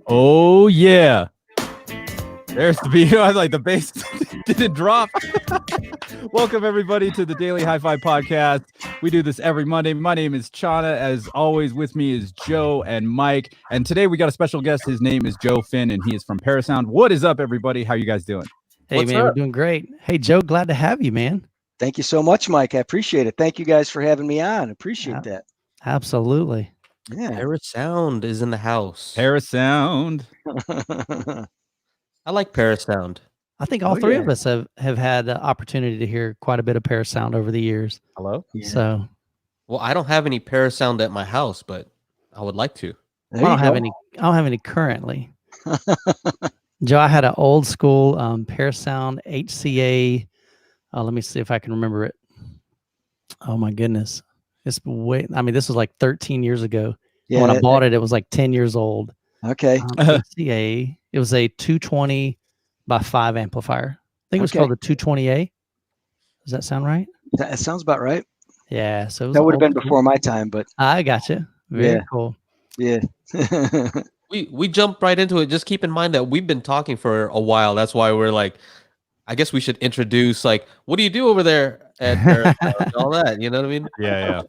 Oh yeah, there's the beat. I was like, the bass didn't drop. Welcome everybody to the Daily HiFi podcast. We do this every Monday. My name is Chana. As always, with me is Joe and Mike. And today we got a special guest. His name is Joe Finn, and he is from Parasound. What is up, everybody? How you guys doing? Hey, What's man, up? we're doing great. Hey, Joe, glad to have you, man. Thank you so much, Mike. I appreciate it. Thank you guys for having me on. Appreciate that. Absolutely. Yeah. Parasound is in the house. Parasound. I like Parasound. I think all three of us have had the opportunity to hear quite a bit of Parasound over the years. Hello? Yeah. So, Well, I don't have any Parasound at my house, but I would like to. I don't have any currently. Joe, I had an old school Parasound HCA. Let me see if I can remember it. Oh my goodness. This was like 13 years ago. Yeah, When I bought it, it was like 10 years old. Okay. HCA. It was a 220 by 5 amplifier. I think it was called the 220A. Does that sound right? That sounds about right. Yeah. So it was That would have been old before my time, but I gotcha. Very cool. yeah. We jump right into it. Just keep in mind that we've been talking for a while. That's why we're like, I guess we should introduce, like, what do you do over there at Parasound? All that, you know what I mean? Yeah.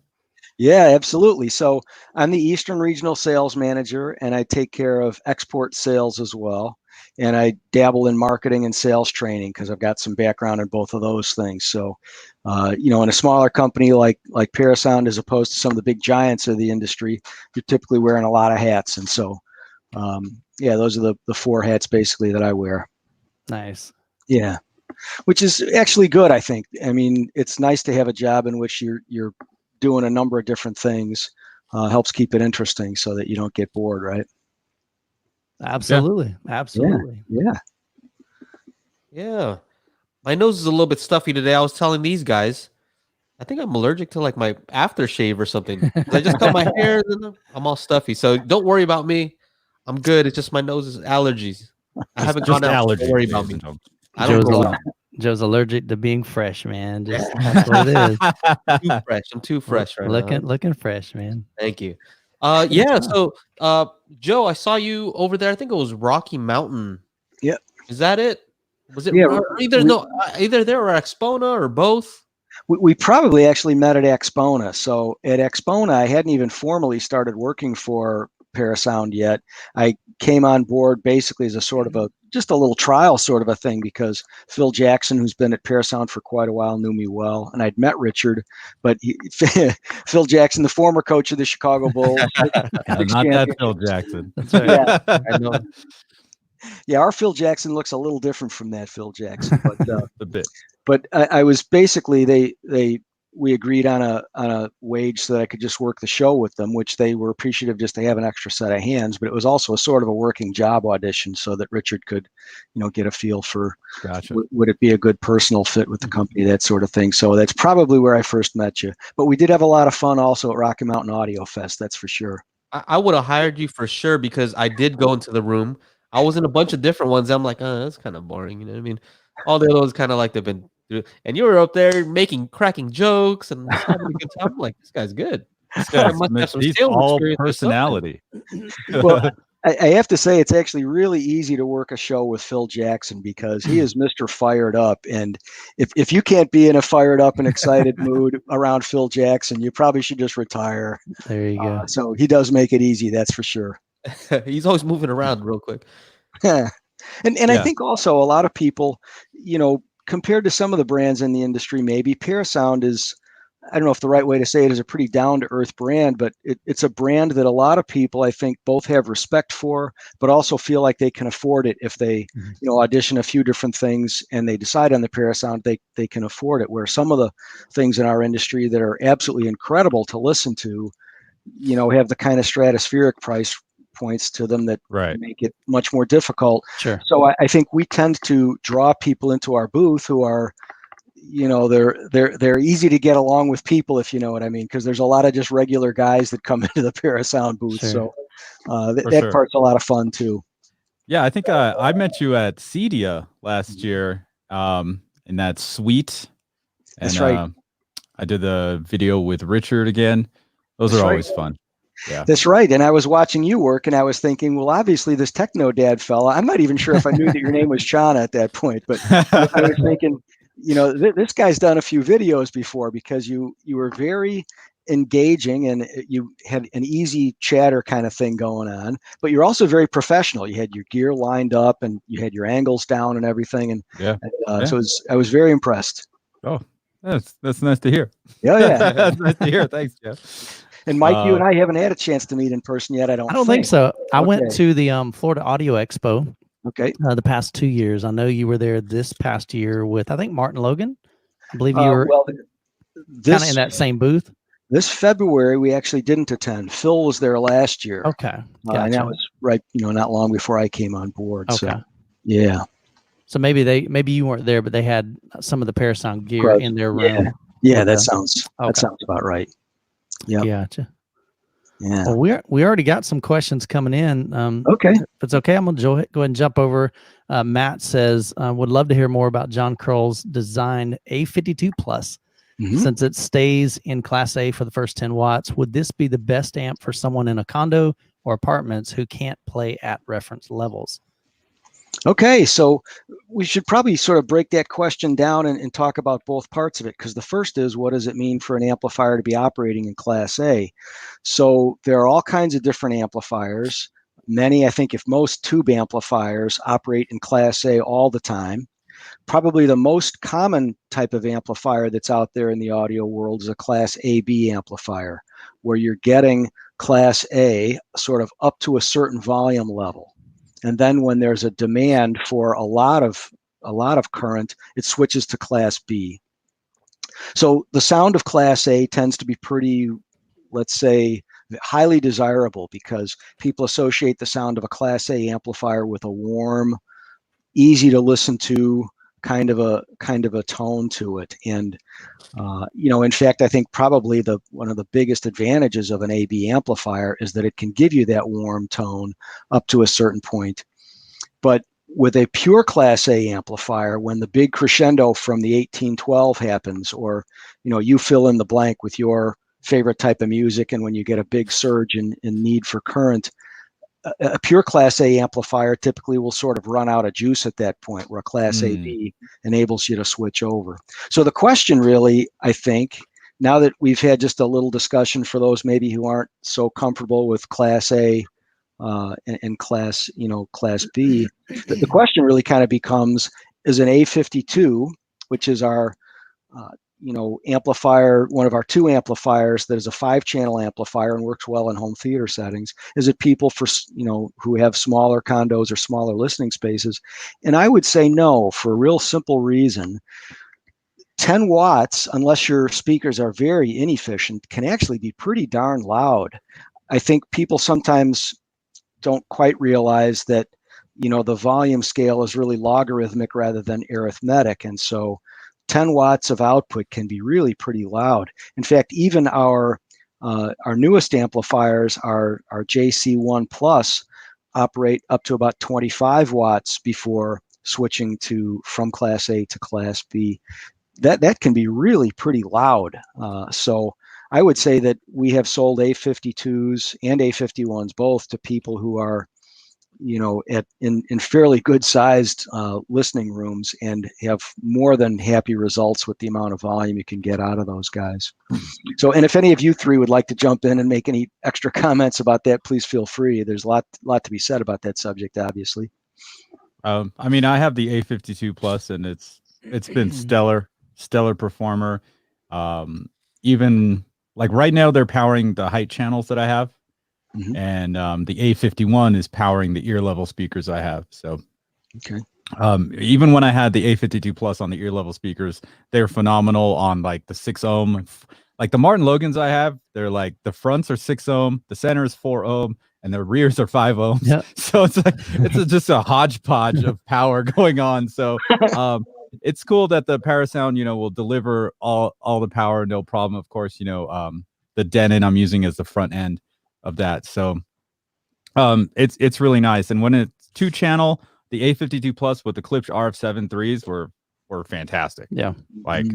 Yeah, absolutely. So I'm the Eastern Regional Sales Manager, and I take care of export sales as well. And I dabble in marketing and sales training because I've got some background in both of those things. So, in a smaller company like Parasound, as opposed to some of the big giants of the industry, you're typically wearing a lot of hats. And so, those are the four hats basically that I wear. Nice. Yeah, which is actually good, I think. I mean, it's nice to have a job in which you're doing a number of different things. Helps keep it interesting so that you don't get bored, right? Absolutely. Absolutely. Yeah. My nose is a little bit stuffy today. I was telling these guys, I think I'm allergic to like my aftershave or something. I just cut my hair and I'm all stuffy. So don't worry about me. I'm good. It's just my nose is allergies. I haven't gone out. Don't worry about me. I don't go out. Joe's allergic to being fresh, man. Just that's what it is. Too fresh. I'm too fresh right now. Looking fresh, man. Thank you. So Joe, I saw you over there. I think it was Rocky Mountain. Yep. Is that it? Was it Yeah, either there or Expona or both? We probably actually met at Expona. So at Expona, I hadn't even formally started working for Parasound yet. I came on board basically as a sort of just a little trial sort of a thing because Phil Jackson, who's been at Parasound for quite a while, knew me well, and I'd met Richard, but Phil Jackson, the former coach of the Chicago Bulls, Not that Phil Jackson. That's right. yeah, I know. yeah, our Phil Jackson looks a little different from that Phil Jackson, but A bit. but I was basically we agreed on a wage so that I could just work the show with them, which they were appreciative just to have an extra set of hands. But it was also a sort of a working job audition so that Richard could, get a feel for would it be a good personal fit with the company, that sort of thing. So that's probably where I first met you. But we did have a lot of fun also at Rocky Mountain Audio Fest, that's for sure. I would have hired you for sure because I did go into the room. I was in a bunch of different ones. I'm like, oh, that's kind of boring. You know what I mean? All the others kind of like they've been through. And you were up there cracking jokes and having a good time. I'm like, this guy's good. He's all personality. Well, I have to say it's actually really easy to work a show with Phil Jackson because he is Mr. Fired Up. And if you can't be in a fired up and excited mood around Phil Jackson, you probably should just retire. There you go. So he does make it easy, that's for sure. He's always moving around real quick. And I think also a lot of people, compared to some of the brands in the industry, maybe Parasound is, I don't know if the right way to say it is, a pretty down-to-earth brand, but it's a brand that a lot of people, I think, both have respect for, but also feel like they can afford it if they, audition a few different things and they decide on the Parasound, they can afford it. Where some of the things in our industry that are absolutely incredible to listen to, have the kind of stratospheric price points to them that make it much more difficult. Sure. So I think we tend to draw people into our booth who are, they're easy to get along with people, if you know what I mean, because there's a lot of just regular guys that come into the Parasound booth. Sure. So that part's a lot of fun too. Yeah, I think I met you at Cedia last year in that suite. And, That's right. I did the video with Richard again. Those are always fun. Yeah. That's right. And I was watching you work, and I was thinking, well, obviously this techno dad fella, I'm not even sure if I knew that your name was Sean at that point, but I was thinking, this guy's done a few videos before, because you were very engaging, and you had an easy chatter kind of thing going on, but you're also very professional. You had your gear lined up, and you had your angles down and everything. And Yeah. so I was very impressed. Oh, that's nice to hear. Yeah, yeah. That's nice to hear. Thanks, Jeff. And Mike, you and I haven't had a chance to meet in person yet. I don't think so. I went Okay. to the Florida Audio Expo Okay. the past 2 years. I know you were there this past year with, I think, Martin Logan. I believe you were kind of in that same booth. This February, we actually didn't attend. Phil was there last year. Okay. Gotcha. And that was right, not long before I came on board. Okay. So, yeah. So maybe you weren't there, but they had some of the Parasound gear in their room. Yeah, that sounds about right. Yeah. Gotcha. Yeah. Well, we already got some questions coming in. Okay. If it's okay, I'm gonna go ahead and jump over. Matt says, would love to hear more about John Kroll's designed A52 Plus. Since it stays in Class A for the first 10 watts, would this be the best amp for someone in a condo or apartments who can't play at reference levels? Okay, so we should probably sort of break that question down and talk about both parts of it, because the first is, what does it mean for an amplifier to be operating in Class A? So there are all kinds of different amplifiers. Many, I think, if most tube amplifiers operate in Class A all the time. Probably the most common type of amplifier that's out there in the audio world is a Class AB amplifier, where you're getting Class A sort of up to a certain volume level. And then when there's a demand for a lot of current, it switches to Class B. So the sound of Class A tends to be pretty, let's say, highly desirable, because people associate the sound of a Class A amplifier with a warm, easy to listen to kind of a tone to it. And in fact, I think probably one of the biggest advantages of an AB amplifier is that it can give you that warm tone up to a certain point. But with a pure Class A amplifier, when the big crescendo from the 1812 happens, or you fill in the blank with your favorite type of music, and when you get a big surge in need for current, a pure Class A amplifier typically will sort of run out of juice at that point, where a Class AB enables you to switch over. So the question really, I think, now that we've had just a little discussion for those maybe who aren't so comfortable with Class A and Class B, the question really kind of becomes, is an A52, which is our amplifier, one of our two amplifiers that is a 5-channel amplifier and works well in home theater settings, is it people for who have smaller condos or smaller listening spaces? And I would say no, for a real simple reason. 10 watts, unless your speakers are very inefficient, can actually be pretty darn loud. I think people sometimes don't quite realize that the volume scale is really logarithmic rather than arithmetic, and so 10 watts of output can be really pretty loud. In fact, even our newest amplifiers, our JC1 Plus, operate up to about 25 watts before switching from Class A to Class B. That can be really pretty loud. So I would say that we have sold A52s and A51s both to people who are in fairly good sized listening rooms, and have more than happy results with the amount of volume you can get out of those guys. So, and if any of you three would like to jump in and make any extra comments about that, please feel free. There's a lot to be said about that subject, obviously. I have the A52 Plus, and it's been stellar performer. Even like right now, they're powering the height channels that I have. And the A51 is powering the ear level speakers I have. So, okay. Even when I had the A52 Plus on the ear level speakers, they're phenomenal on like the 6 ohm. Like the Martin Logans I have, they're like the fronts are 6 ohm, the center is 4 ohm, and the rears are 5 ohms. Yep. So it's like just a hodgepodge of power going on. So it's cool that the Parasound will deliver all the power, no problem. Of course, the Denon I'm using as the front end of that. So it's really nice. And when it's 2-channel, the A52 Plus with the Klipsch RF7 3s were fantastic. Yeah. Like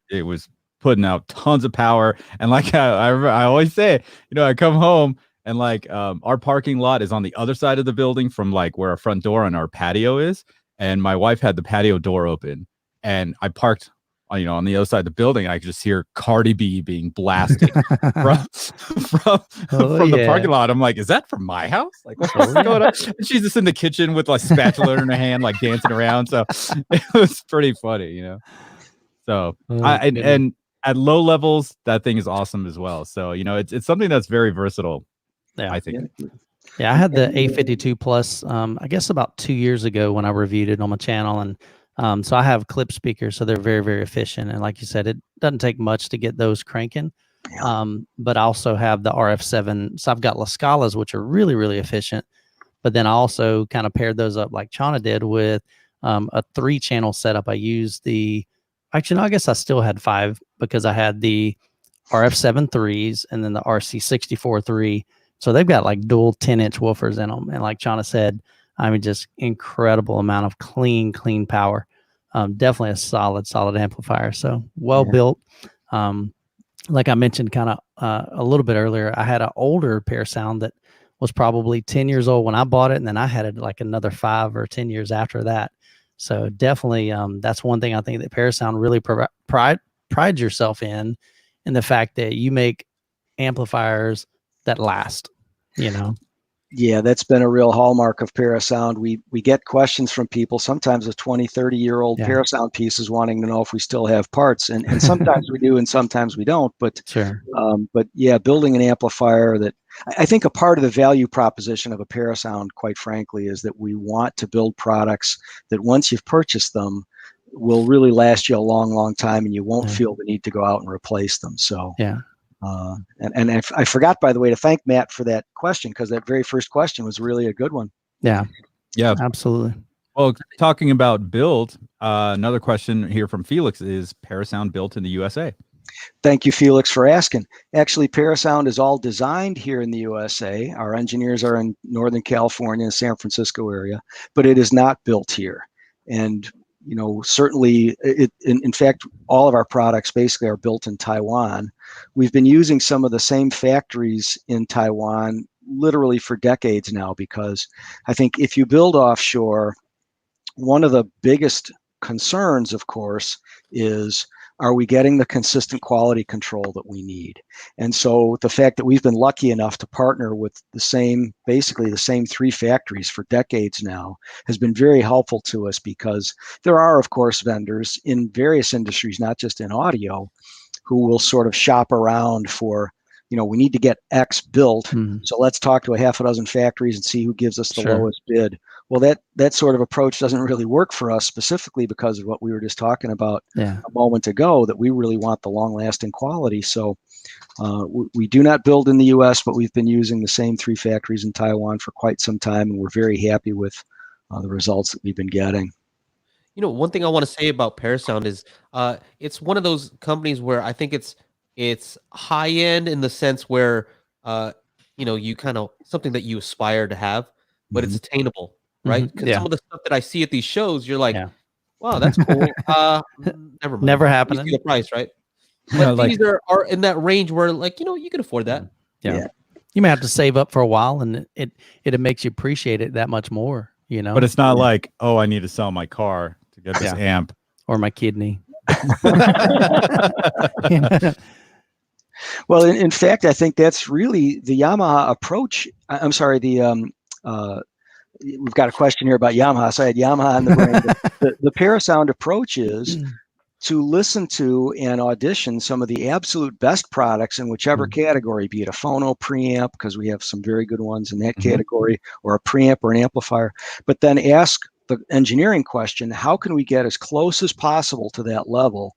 it was putting out tons of power. And like I always say, I come home And like our parking lot is on the other side of the building from like where our front door and our patio is. And my wife had the patio door open, and I parked, on the other side of the building. I could just hear Cardi B being blasted from the parking lot. I'm like, is that from my house? Like, what's going on? And she's just in the kitchen with a spatula in her hand, like dancing around. So it was pretty funny, So and at low levels, that thing is awesome as well. So it's something that's very versatile. Yeah, I think. Yeah, I had the A52 Plus, I guess about 2 years ago when I reviewed it on my channel. And so I have clip speakers, so they're very, very efficient. And like you said, it doesn't take much to get those cranking. But I also have the RF7. So I've got La Scalas, which are really, really efficient. But then I also kind of paired those up like Chana did with a 3-channel setup. I used actually, no, I guess I still had 5 because I had the RF7 3s and then the RC64 3. So they've got like dual 10-inch woofers in them. And like Chana said, I mean, just incredible amount of clean power. Definitely a solid amplifier. So well built. Like I mentioned kind of a little bit earlier, I had an older Parasound that was probably 10 years old when I bought it. And then I had it like another 5 or 10 years after that. So definitely that's one thing I think that Parasound really prides yourself in the fact that you make amplifiers that last, Yeah, that's been a real hallmark of Parasound. We get questions from people, sometimes with 20, 30-year-old Parasound pieces wanting to know if we still have parts. And sometimes we do and sometimes we don't. But sure. But yeah, building an amplifier that I think a part of the value proposition of a Parasound, quite frankly, is that we want to build products that once you've purchased them will really last you a long, long time, and you won't feel the need to go out and replace them. So and I forgot, by the way, to thank Matt for that question, because that very first question was really a good one. Yeah, absolutely. Well, talking about build, another question here from Felix is Parasound built in the USA? Thank you, Felix, for asking. Actually, Parasound is all designed here in the USA. Our engineers are in Northern California and San Francisco area, but it is not built here. And certainly, in fact, all of our products basically are built in Taiwan. We've been using some of the same factories in Taiwan literally for decades now, because I think if you build offshore, one of the biggest concerns, of course, is, are we getting the consistent quality control that we need? And so the fact that we've been lucky enough to partner with basically the same 3 factories for decades now has been very helpful to us, because there are, of course, vendors in various industries, not just in audio, who will sort of shop around for, we need to get X built. So let's talk to a half a dozen factories and see who gives us the lowest bid. Well, that sort of approach doesn't really work for us, specifically because of what we were just talking about a moment ago, that we really want the long-lasting quality. So we do not build in the U.S., but we've been using the same 3 factories in Taiwan for quite some time, and we're very happy with the results that we've been getting. One thing I want to say about Parasound is it's one of those companies where I think it's high end in the sense where you kind of something that you aspire to have, but it's attainable. Right? Because some of the stuff that I see at these shows, you're like, wow, that's cool. Never mind. Never happening. You see the price, right? But these are in that range where, like, you can afford that. Yeah. You may have to save up for a while, and it makes you appreciate it that much more, But it's not like, oh, I need to sell my car to get this amp. Or my kidney. Well, in fact, I think that's really the Yamaha approach. I'm sorry, we've got a question here about Yamaha. So I had Yamaha in the brain. The Parasound approach is to listen to and audition some of the absolute best products in whichever category, be it a phono preamp, because we have some very good ones in that category, or a preamp or an amplifier, but then ask the engineering question, how can we get as close as possible to that level,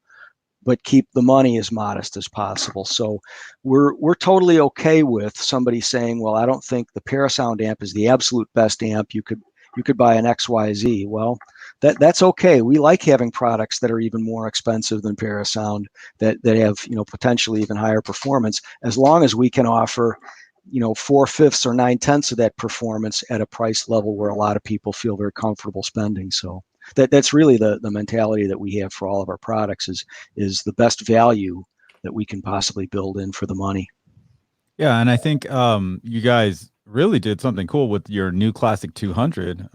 but keep the money as modest as possible? So we're totally okay with somebody saying, well, I don't think the Parasound amp is the absolute best amp. You could buy an XYZ. Well, that's okay. We like having products that are even more expensive than Parasound, that have potentially even higher performance, as long as we can offer 4/5 or 9/10 of that performance at a price level where a lot of people feel very comfortable spending. So that's really the mentality that we have for all of our products, is the best value that we can possibly build in for the money. Yeah, and I think you guys really did something cool with your new Classic 200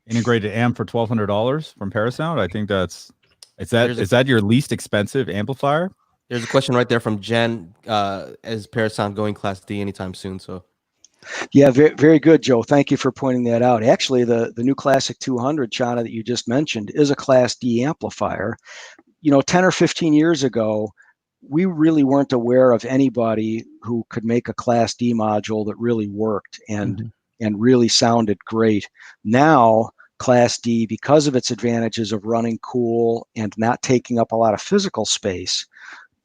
integrated amp for $1,200 from Parasound. I think is that your least expensive amplifier? There's a question right there from Jen. Is Parasound going Class D anytime soon? So Yeah, very, very good, Joe. Thank you for pointing that out. Actually, the new Classic 200, Chana, that you just mentioned, is a Class D amplifier. 10 or 15 years ago, we really weren't aware of anybody who could make a Class D module that really worked and really sounded great. Now, Class D, because of its advantages of running cool and not taking up a lot of physical space,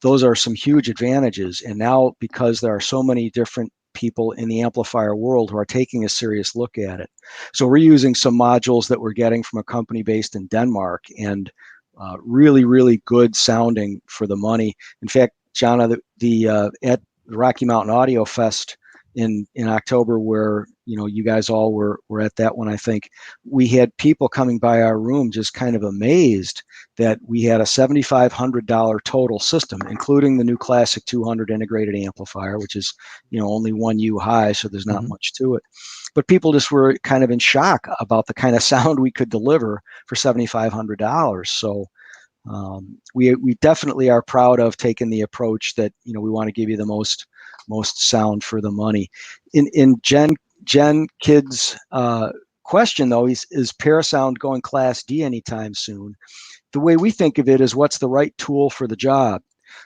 those are some huge advantages. And now, because there are so many different people in the amplifier world who are taking a serious look at it. So we're using some modules that we're getting from a company based in Denmark, and really, really good sounding for the money. In fact, John, at the Rocky Mountain Audio Fest in October, where you guys all were at that one, I think we had people coming by our room just kind of amazed that we had a $7,500 total system, including the new Classic 200 integrated amplifier, which is only 1U high, so there's not much to it. But people just were kind of in shock about the kind of sound we could deliver for $7,500. So we definitely are proud of taking the approach that we want to give you the most sound for the money. In Jen Kidd's question, though, is Parasound going Class D anytime soon? The way we think of it is, what's the right tool for the job?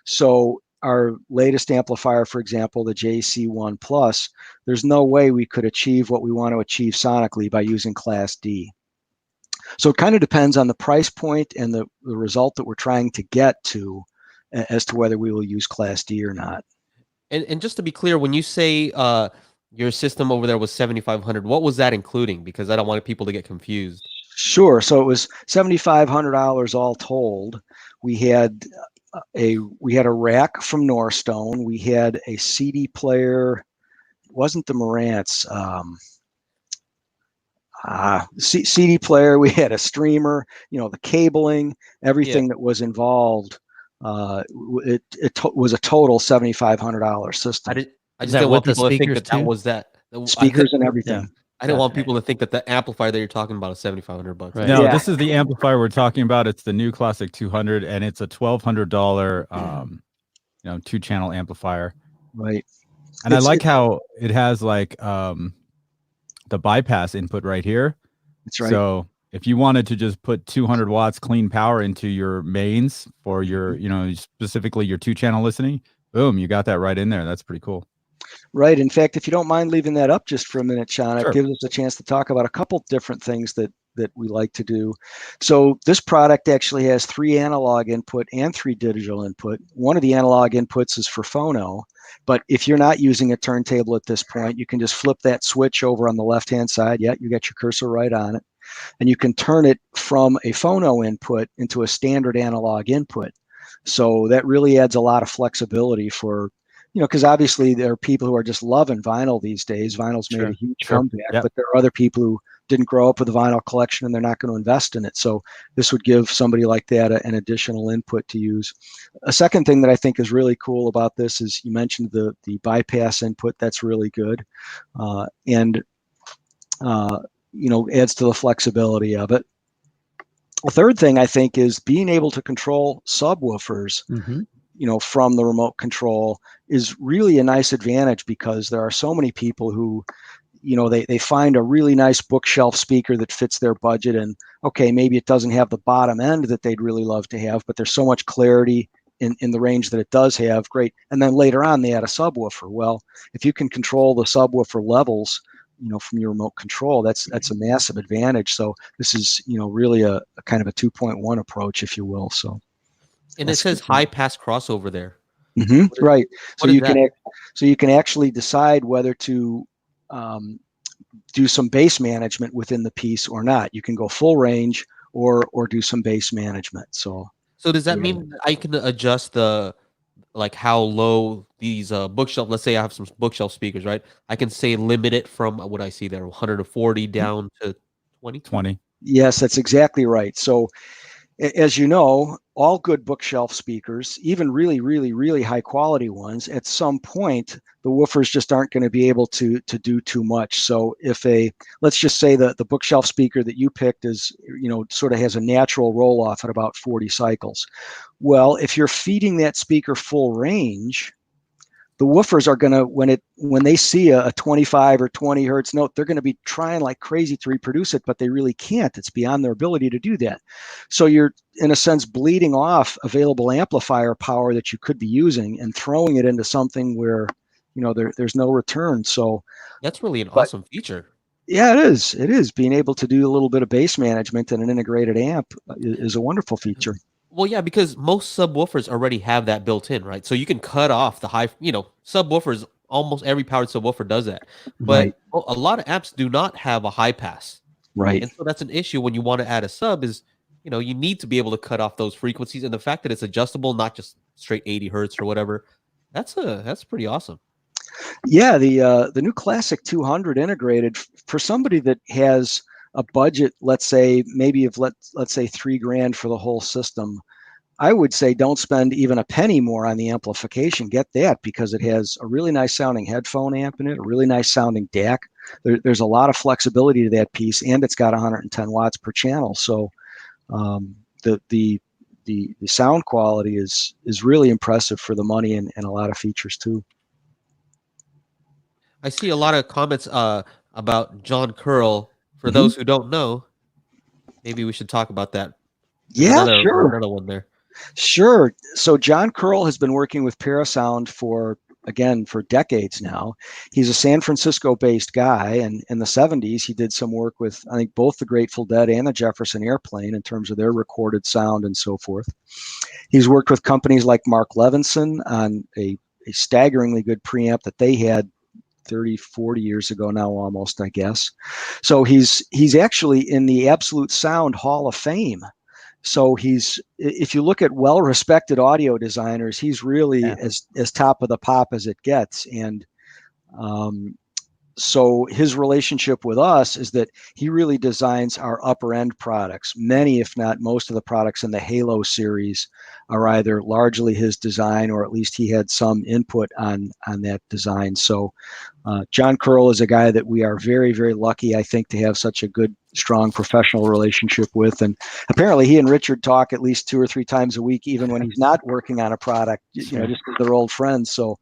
So our latest amplifier, for example, the JC1 Plus, there's no way we could achieve what we want to achieve sonically by using Class D. So it kind of depends on the price point and the result that we're trying to get to as to whether we will use Class D or not. And just to be clear, when you say your system over there was 7,500, what was that including? Because I don't want people to get confused. Sure. So it was $7,500 all told. We had a rack from Norstone. We had a CD player. It wasn't the Marantz. CD player. We had a streamer. The cabling, everything that was involved. It was a total $7,500 system. I just didn't want people to think that was that speakers and everything. Yeah. I didn't want people to think that the amplifier that you're talking about is $7,500. Right. No, this is the amplifier we're talking about. It's the new Classic 200, and it's a $1,200 2-channel amplifier. Right. And I like how it has like the bypass input right here. That's right. So if you wanted to just put 200 watts clean power into your mains for your, specifically your 2-channel listening, boom, you got that right in there. That's pretty cool. Right. In fact, if you don't mind leaving that up just for a minute, Sean, Sure. It gives us a chance to talk about a couple different things that we like to do. So this product actually has 3 analog input and 3 digital input. One of the analog inputs is for phono, but if you're not using a turntable at this point, you can just flip that switch over on the left-hand side. Yeah, you got your cursor right on it. And you can turn it from a phono input into a standard analog input. So that really adds a lot of flexibility for, because obviously there are people who are just loving vinyl these days. Vinyl's made a huge comeback, but there are other people who didn't grow up with a vinyl collection and they're not going to invest in it. So this would give somebody like that an additional input to use. A second thing that I think is really cool about this is you mentioned the bypass input. That's really good. And adds to the flexibility of it. A third thing I think is being able to control subwoofers, from the remote control is really a nice advantage, because there are so many people who, they find a really nice bookshelf speaker that fits their budget, and okay, maybe it doesn't have the bottom end that they'd really love to have, but there's so much clarity in the range that it does have. Great. And then later on they add a subwoofer. Well, if you can control the subwoofer levels, from your remote control, that's a massive advantage. So this is, really a kind of a 2.1 approach, if you will. So, and it says high pass crossover there. Right. So you can actually decide whether to do some bass management within the piece or not. You can go full range or do some bass management. So does that mean I can adjust how low these bookshelf, let's say I have some bookshelf speakers, right? I can say limit it from what I see there, 140 down to 20? Yes, that's exactly right. So, as you know, all good bookshelf speakers, even really, really, really high quality ones, at some point, the woofers just aren't going to be able to do too much. So if let's just say the bookshelf speaker that you picked is, sort of has a natural roll off at about 40 cycles. Well, if you're feeding that speaker full range, the woofers are going to, when they see a 25 or 20 hertz note, they're going to be trying like crazy to reproduce it, but they really can't. It's beyond their ability to do that. So you're, in a sense, bleeding off available amplifier power that you could be using and throwing it into something where, there's no return. So that's really an awesome feature. Yeah, it is. It is. Being able to do a little bit of bass management in an integrated amp is a wonderful feature. Well, yeah, because most subwoofers already have that built in, right? So you can cut off the high, subwoofers, almost every powered subwoofer does that. But a lot of amps do not have a high pass. Right. And so that's an issue when you want to add a sub is, you need to be able to cut off those frequencies. And the fact that it's adjustable, not just straight 80 hertz or whatever, that's pretty awesome. Yeah, the new Classic 200 integrated, for somebody that has a budget, let's say maybe of let's say $3,000 for the whole system, I would say don't spend even a penny more on the amplification. Get that, because it has a really nice sounding headphone amp in it, a really nice sounding DAC. There's a lot of flexibility to that piece, and it's got 110 watts per channel. So the sound quality is really impressive for the money, and a lot of features too. I see a lot of comments about John Curl. For those who don't know, maybe we should talk about that. Yeah, sure. Another one there. Sure. So John Curl has been working with Parasound for decades now. He's a San Francisco-based guy, and in the 70s, he did some work with, I think, both the Grateful Dead and the Jefferson Airplane in terms of their recorded sound and so forth. He's worked with companies like Mark Levinson on a staggeringly good preamp that they had 30, 40 years ago now, almost, I guess. So he's actually in the Absolute Sound Hall of Fame. So if you look at well-respected audio designers, he's really as top of the pop as it gets. And so his relationship with us is that he really designs our upper end products. Many, if not most of the products in the Halo series are either largely his design, or at least he had some input on that design. So John Curl is a guy that we are very, very lucky, I think, to have such a good, strong professional relationship with. And apparently he and Richard talk at least 2 or 3 times a week, even when he's not working on a product, just because they're old friends. So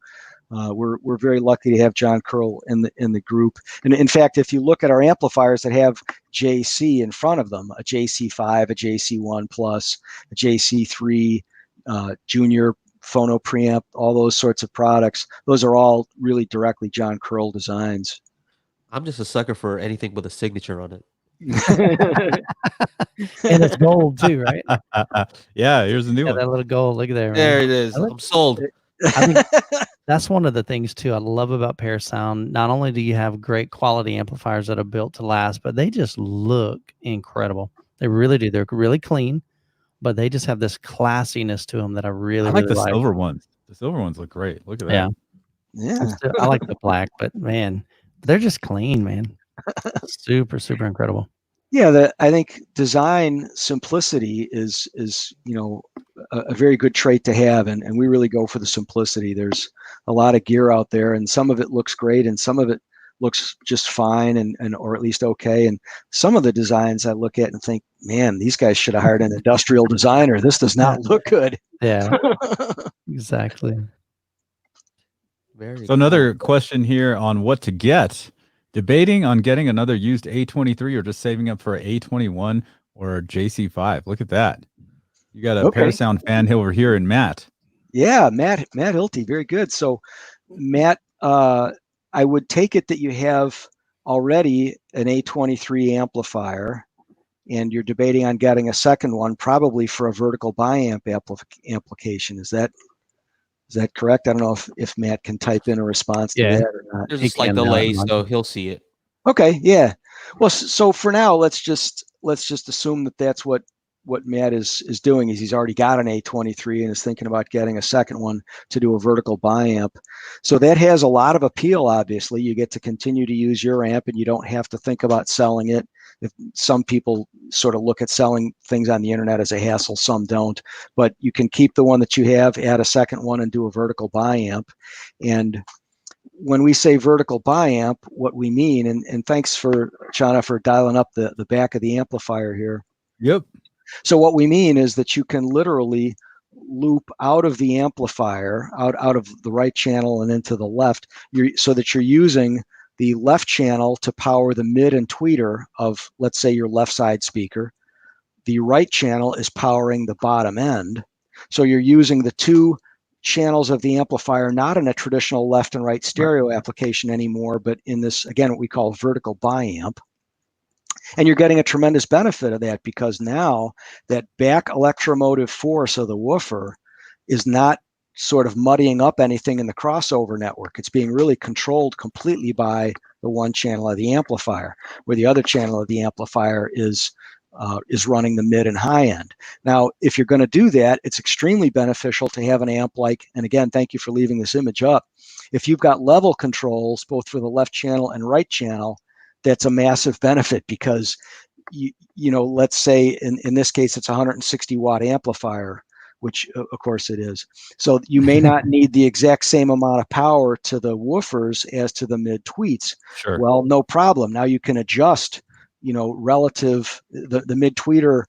we're very lucky to have John Curl in the group. And in fact, if you look at our amplifiers that have JC in front of them, a JC5, a JC1 Plus, a JC3, Junior phono preamp, all those sorts of products, those are all really directly John Curl designs. I'm just a sucker for anything with a signature on it. And it's gold too, right? Yeah, here's a new one. That little gold. Look at there. There it is. I'm sold. I think that's one of the things too I love about Parasound. Not only do you have great quality amplifiers that are built to last, but they just look incredible. They really do. They're really clean, but they just have this classiness to them that I really like really the silver ones. The silver ones look great. Look at that. Yeah. I like the black, but man, they're just clean, man. Super, super incredible. Yeah, I think design simplicity is a very good trait to have, and we really go for the simplicity. There's a lot of gear out there, and some of it looks great, and some of it looks just fine, and or at least okay. And some of the designs I look at and think, man, these guys should have hired an industrial designer. This does not look good. Yeah, exactly. So another question here on what to get. Debating on getting another used A23 or just saving up for an A21 or a JC5. Look at that. You got a Parasound fan over here in Matt. Yeah, Matt Hilty, very good. So Matt, I would take it that you have already an A23 amplifier, and you're debating on getting a second one, probably for a vertical biamp application. Is that correct? I don't know if Matt can type in a response to that or not. There's a slight delay, so he'll see it. Okay, yeah. Well, so for now, let's just assume that that's what what Matt is doing is he's already got an A23 and is thinking about getting a second one to do a vertical bi-amp. So that has a lot of appeal. Obviously, you get to continue to use your amp, and you don't have to think about selling it. If some people sort of look at selling things on the internet as a hassle, some don't. But you can keep the one that you have, add a second one, and do a vertical bi-amp. And when we say vertical bi-amp, what we mean, and thanks for Chana for dialing up the back of the amplifier here. Yep. So what we mean is that you can literally loop out of the amplifier, out of the right channel and into the left, so that you're using the left channel to power the mid and tweeter of, let's say, your left side speaker. The right channel is powering the bottom end. So you're using the two channels of the amplifier, not in a traditional left and right stereo application anymore, but in this, again, what we call vertical bi-amp. And you're getting a tremendous benefit of that, because now that back electromotive force of the woofer is not sort of muddying up anything in the crossover network. It's being really controlled completely by the one channel of the amplifier, where the other channel of the amplifier is running the mid and high end. Now, if you're going to do that, it's extremely beneficial to have an amp like, and again, thank you for leaving this image up. If you've got level controls, both for the left channel and right channel, that's a massive benefit, because you know, let's say in this case, it's a 160 watt amplifier, which of course it is. So you may not need the exact same amount of power to the woofers as to the mid tweets. Sure. Well, no problem. Now you can adjust, you know, relative the mid tweeter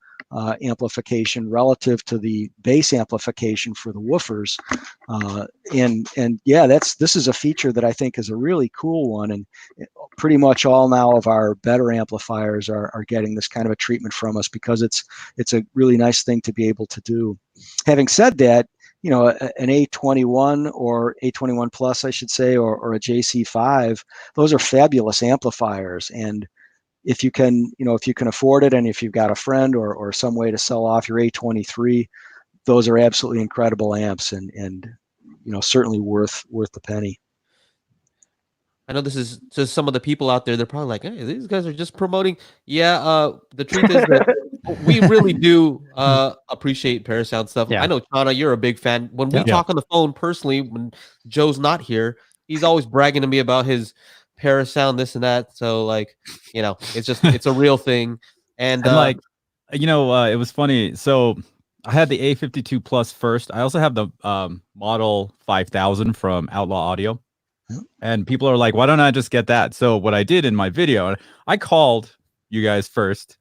amplification relative to the bass amplification for the woofers, and yeah, this is a feature that I think is a really cool one, and pretty much all now of our better amplifiers are getting this kind of a treatment from us, because it's a really nice thing to be able to do. Having said that, you know, an A21 or A21 Plus, I should say, or a JC5, those are fabulous amplifiers, and if you can, you know, if you can afford it, and if you've got a friend or some way to sell off your A23, those are absolutely incredible amps, and you know, certainly worth the penny. I know this is just some of the people out there. They're probably like, "Hey, these guys are just promoting." Yeah, the truth is that we really do appreciate Parasound stuff. Yeah. I know, Chana, you're a big fan. When we talk on the phone personally, when Joe's not here, he's always bragging to me about his Parasound, this and that. So, like, you know, it's a real thing. And like, you know, it was funny. So I had the A52 Plus first. I also have the Model 5000 from Outlaw Audio. And people are like, why don't I just get that? So what I did in my video, I called you guys first.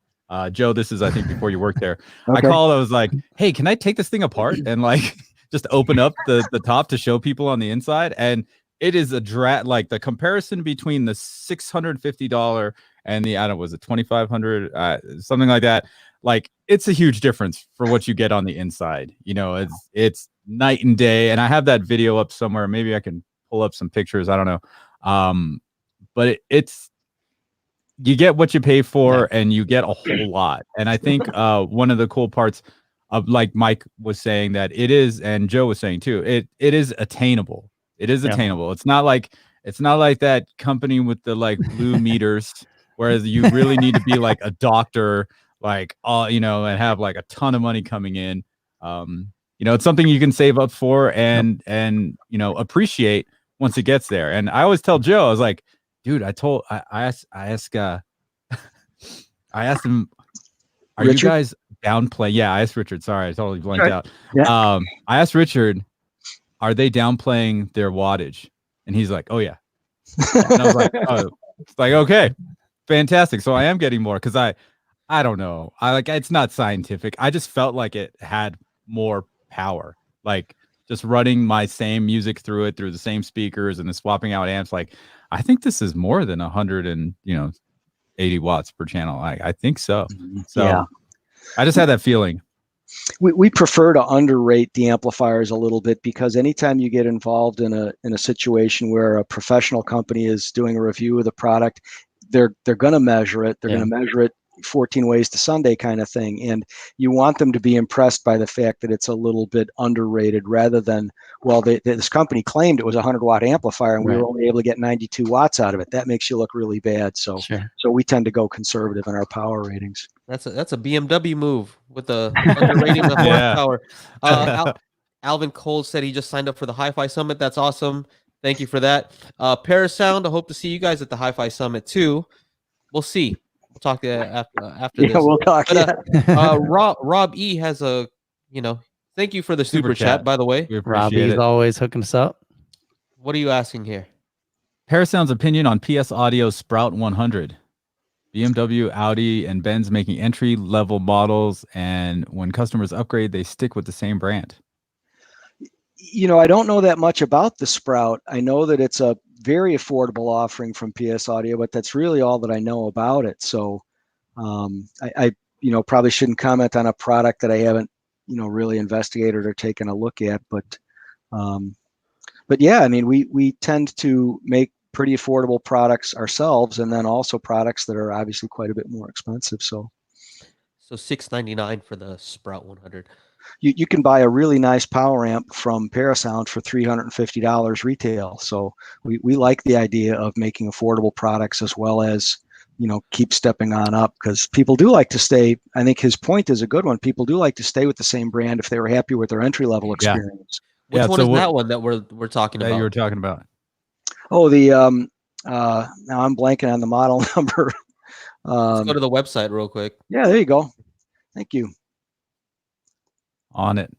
Joe, this is, I think, before you worked there. Okay. I called, I was like, hey, can I take this thing apart and like just open up the top to show people on the inside? And it is a like the comparison between the $650 and the, I don't know, was it $2,500, something like that. Like, it's a huge difference for what you get on the inside. You know, it's night and day. And I have that video up somewhere. Maybe I can pull up some pictures. I don't know. But it's, you get what you pay for, and you get a whole lot. And I think one of the cool parts of, like Mike was saying, that it is, and Joe was saying too, it is attainable. It is attainable. It's not like that company with the like blue meters, whereas you really need to be like a doctor, like, you know, and have like a ton of money coming in. You know, it's something you can save up for and you know, appreciate once it gets there. And I always tell Joe, I was like, dude, I asked him, are Richard? You guys downplaying? Yeah, I asked Richard. Sorry, I totally blanked out. Yeah. I asked Richard, are they downplaying their wattage? And he's like, oh yeah. And I was like, oh, it's like, okay, fantastic. So I am getting more, because I don't know. It's not scientific. I just felt like it had more power. Like, just running my same music through the same speakers and then swapping out amps. Like, I think this is more than 180 watts per channel. I think so. So yeah. I just had that feeling. We prefer to underrate the amplifiers a little bit, because anytime you get involved in a situation where a professional company is doing a review of the product, they're going to measure it. They're going to measure it 14 ways to Sunday kind of thing. And you want them to be impressed by the fact that it's a little bit underrated, rather than, well, this company claimed it was a 100-watt amplifier and we were only able to get 92 watts out of it. That makes you look really bad. So we tend to go conservative in our power ratings. That's a BMW move with the underrating the Yeah. horsepower. Alvin Cole said he just signed up for the HiFi Summit. That's awesome. Thank you for that. Parasound, I hope to see you guys at the HiFi Summit too. We'll see. We'll talk after Yeah, this. we'll talk. But, Rob E has a, thank you for the super chat, by the way. We appreciate Robbie's it. always hooking us up. What are you asking here? Parasound's opinion on PS Audio Sprout 100. BMW, Audi, and Benz making entry-level models, and when customers upgrade, they stick with the same brand. I don't know that much about the Sprout. I know that it's a very affordable offering from PS Audio, but that's really all that I know about it. So I probably shouldn't comment on a product that I haven't, really investigated or taken a look at. But yeah, I mean, we tend to make pretty affordable products ourselves, and then also products that are obviously quite a bit more expensive. So $699 for the Sprout 100. You can buy a really nice power amp from Parasound for $350 retail. So we like the idea of making affordable products as well as, keep stepping on up, because people do like to stay. I think his point is a good one. People do like to stay with the same brand if they were happy with their entry level experience. Which one is that one that we're talking about? You were talking about. Oh, the now I'm blanking on the model number. Let's go to the website real quick. Yeah, there you go. Thank you. On it.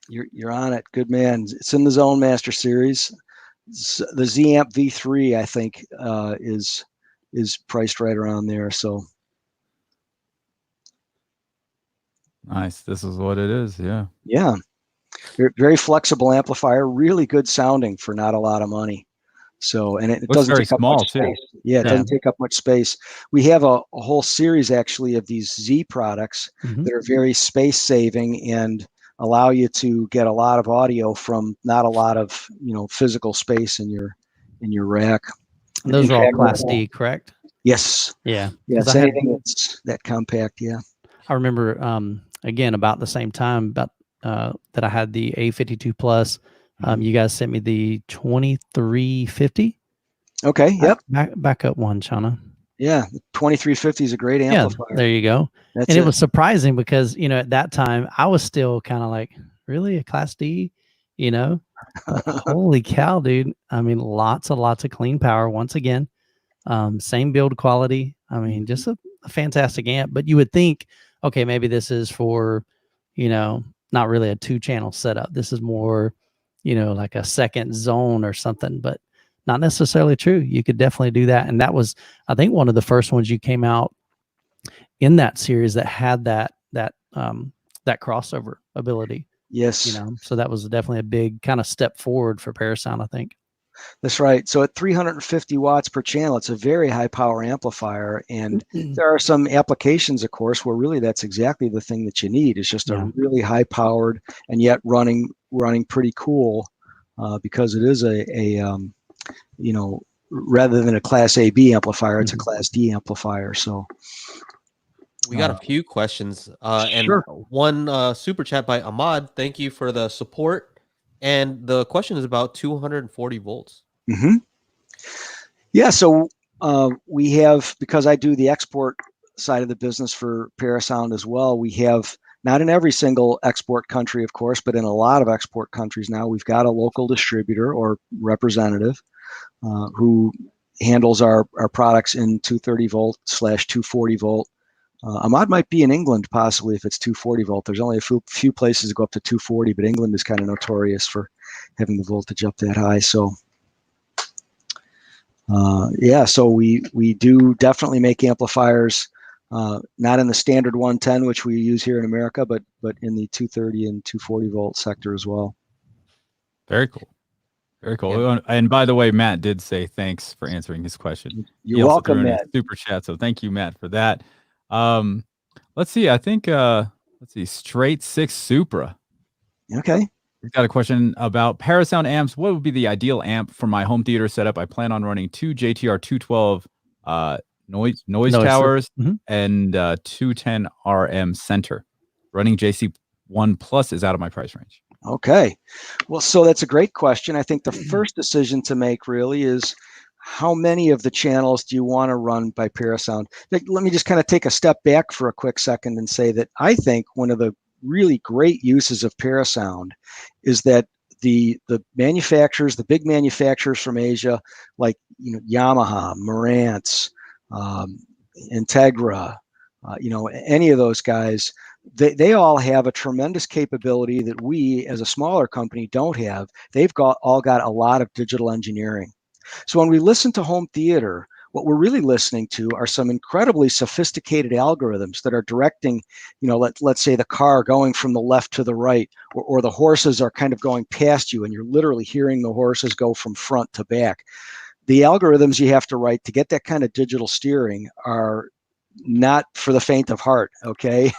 You're on it. Good man. It's in the Zone Master series. The Z Amp V3, I think, is priced right around there. So Nice. This is what it is. Yeah. Yeah. Very flexible amplifier, really good sounding for not a lot of money. So, and it doesn't take up much space. Yeah, it doesn't take up much space. We have a whole series actually of these Z products that are very space saving and allow you to get a lot of audio from not a lot of, physical space in your rack. And those are all Class D, correct? Yes. Yeah. Yes. Anything that's that compact. Yeah. I remember, again, about the same time that I had the A52 Plus. You guys sent me the 2350. Okay. Yep. Back up one, Shauna. Yeah. 2350 is a great amplifier. Yeah, there you go. And it was surprising because, at that time I was still kind of like, really a Class D, holy cow, dude. I mean, lots of clean power. Once again, same build quality. I mean, just a fantastic amp, but you would think, okay, maybe this is for, not really a 2-channel setup. This is more, like a second zone or something, but not necessarily true. You could definitely do that. And that was, I think, one of the first ones you came out in that series that had that crossover ability. Yes. So that was definitely a big kind of step forward for Parasound, I think. That's right. So at 350 watts per channel, it's a very high power amplifier. And there are some applications, of course, where really that's exactly the thing that you need. It's just a really high powered and yet running pretty cool, because it is a rather than a Class AB amplifier, it's a Class D amplifier. So we got a few questions, and one super chat by Ahmad. Thank you for the support. And the question is about 240 volts. Yeah, so we have, because I do the export side of the business for Parasound as well, we have, not in every single export country, of course, but in a lot of export countries now, we've got a local distributor or representative who handles our products in 230 volt / 240 volt. Ahmad might be in England possibly if it's 240 volt. There's only a few places that go up to 240, but England is kind of notorious for having the voltage up that high. So so we do definitely make amplifiers, not in the standard 110, which we use here in America, but in the 230 and 240 volt sector as well. Very cool. Very cool. Yeah. And by the way, Matt did say thanks for answering his question. You're welcome, Matt. Super chat. So thank you, Matt, for that. Let's see. I think Straight 6 Supra. Okay. We've got a question about Parasound amps. What would be the ideal amp for my home theater setup? I plan on running 2 JTR 212 noise towers and 210 RM center. Running JC1 Plus is out of my price range. Okay. Well, so that's a great question. I think the first decision to make really is how many of the channels do you want to run by Parasound? Let me just kind of take a step back for a quick second and say that I think one of the really great uses of Parasound is that the manufacturers, the big manufacturers from Asia, like Yamaha, Marantz, Integra, any of those guys, they all have a tremendous capability that we as a smaller company don't have. They've all got a lot of digital engineering. So when we listen to home theater, what we're really listening to are some incredibly sophisticated algorithms that are directing, let's say the car going from the left to the right, or the horses are kind of going past you and you're literally hearing the horses go from front to back. The algorithms you have to write to get that kind of digital steering are not for the faint of heart, okay?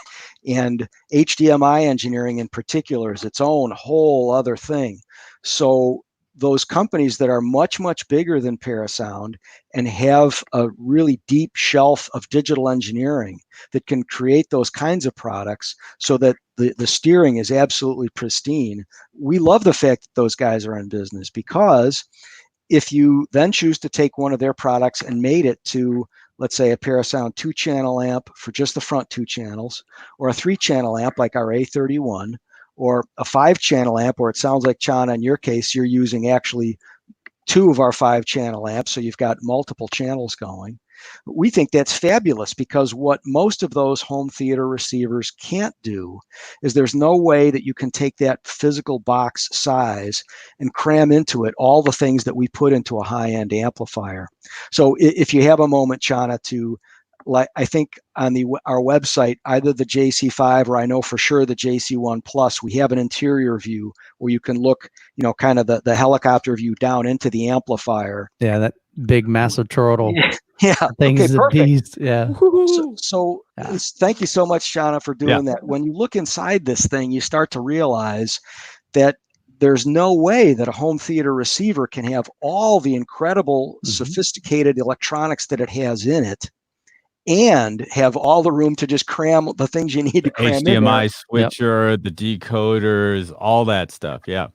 And HDMI engineering in particular is its own whole other thing. So those companies that are much, much bigger than Parasound and have a really deep shelf of digital engineering that can create those kinds of products so that the steering is absolutely pristine. We love the fact that those guys are in business, because if you then choose to take one of their products and made it to, let's say, a Parasound 2-channel amp for just the front 2 channels, or a 3-channel amp like our A31, or a 5-channel amp, or it sounds like, Chana, in your case, you're using actually 2 of our 5-channel amps, so you've got multiple channels going. We think that's fabulous, because what most of those home theater receivers can't do is there's no way that you can take that physical box size and cram into it all the things that we put into a high-end amplifier. So if you have a moment, Chana, to, like, I think on our website, either the JC5 or I know for sure the JC1 Plus, we have an interior view where you can look, kind of the helicopter view down into the amplifier. Yeah, that big, massive turtle. Yeah. Things Okay, a perfect. beast. Yeah. So thank you so much, Shauna, for doing that. When you look inside this thing, you start to realize that there's no way that a home theater receiver can have all the incredible, sophisticated electronics that it has in it, and have all the room to just cram the things you need to cram in there. HDMI switcher, the decoders, all that stuff. Yeah.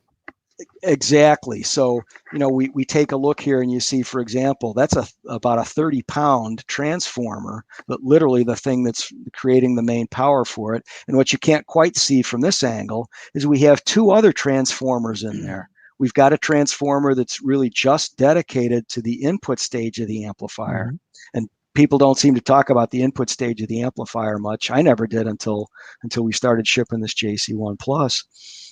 Exactly. So, we take a look here and you see, for example, that's about a 30-pound transformer, but literally the thing that's creating the main power for it. And what you can't quite see from this angle is we have 2 other transformers in there. We've got a transformer that's really just dedicated to the input stage of the amplifier. And people don't seem to talk about the input stage of the amplifier much. I never did until we started shipping this JC1 Plus.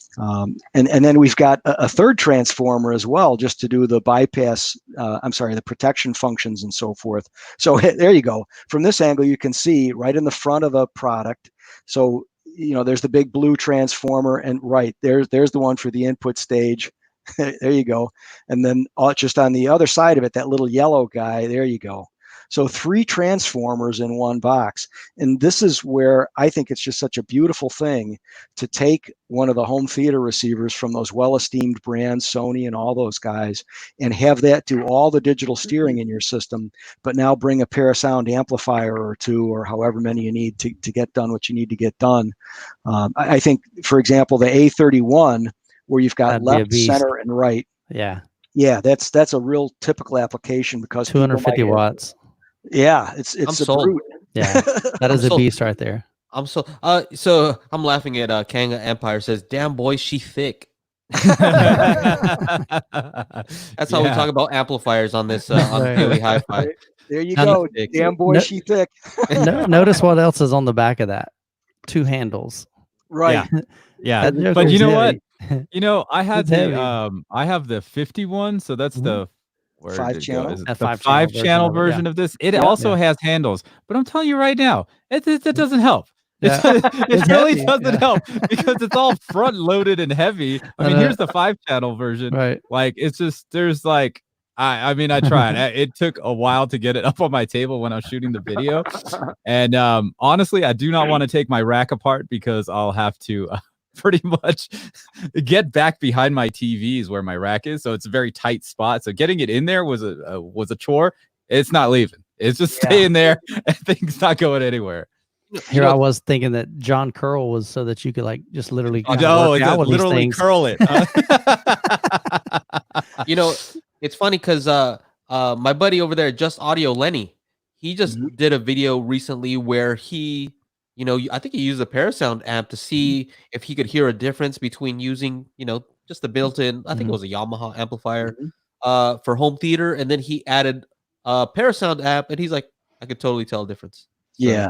And then we've got a 3rd transformer as well, just to do the bypass, the protection functions and so forth. So there you go. From this angle, you can see right in the front of the product. So, there's the big blue transformer, and right there's the one for the input stage. There you go. And then just on the other side of it, that little yellow guy, there you go. So 3 transformers in one box. And this is where I think it's just such a beautiful thing to take one of the home theater receivers from those well-esteemed brands, Sony and all those guys, and have that do all the digital steering in your system, but now bring a Parasound amplifier or 2, or however many you need to get done what you need to get done. I think, for example, the A31, where you've got left, center, and right. Yeah, that's a real typical application, because 250 watts. Yeah, it's a brute. Yeah, that is a beast right there. So I'm laughing at Kanga Empire says, "Damn boy, she thick." That's how we talk about amplifiers on this on Daily Hi-Fi. There you go. Damn boy, she thick. Notice what else is on the back of that. 2 handles. Right. Yeah. But you know what? I had I have the 51, so that's the 5-channel. The 5-channel version of this. It also has handles, but I'm telling you right now, it doesn't help. It really doesn't help, because it's all front loaded and heavy. I mean, here's the 5-channel version. Right. Like, it's just, there's like, I mean, I tried. It took a while to get it up on my table when I was shooting the video. And honestly, I do not want to take my rack apart, because I'll have to pretty much get back behind my TVs where my rack is. So it's a very tight spot. So getting it in there was a chore. It's not leaving. It's just staying there, and things not going anywhere. Here I was thinking that John curl was so that you could just literally literally curl it. It's funny because my buddy over there, Just Audio Lenny, he just Mhm. did a video recently where he, I think he used a Parasound amp to see if he could hear a difference between using, just the built-in, I think it was a Yamaha amplifier, Mhm. for home theater, and then he added a Parasound amp, and he's like, I could totally tell a difference. So, Yeah.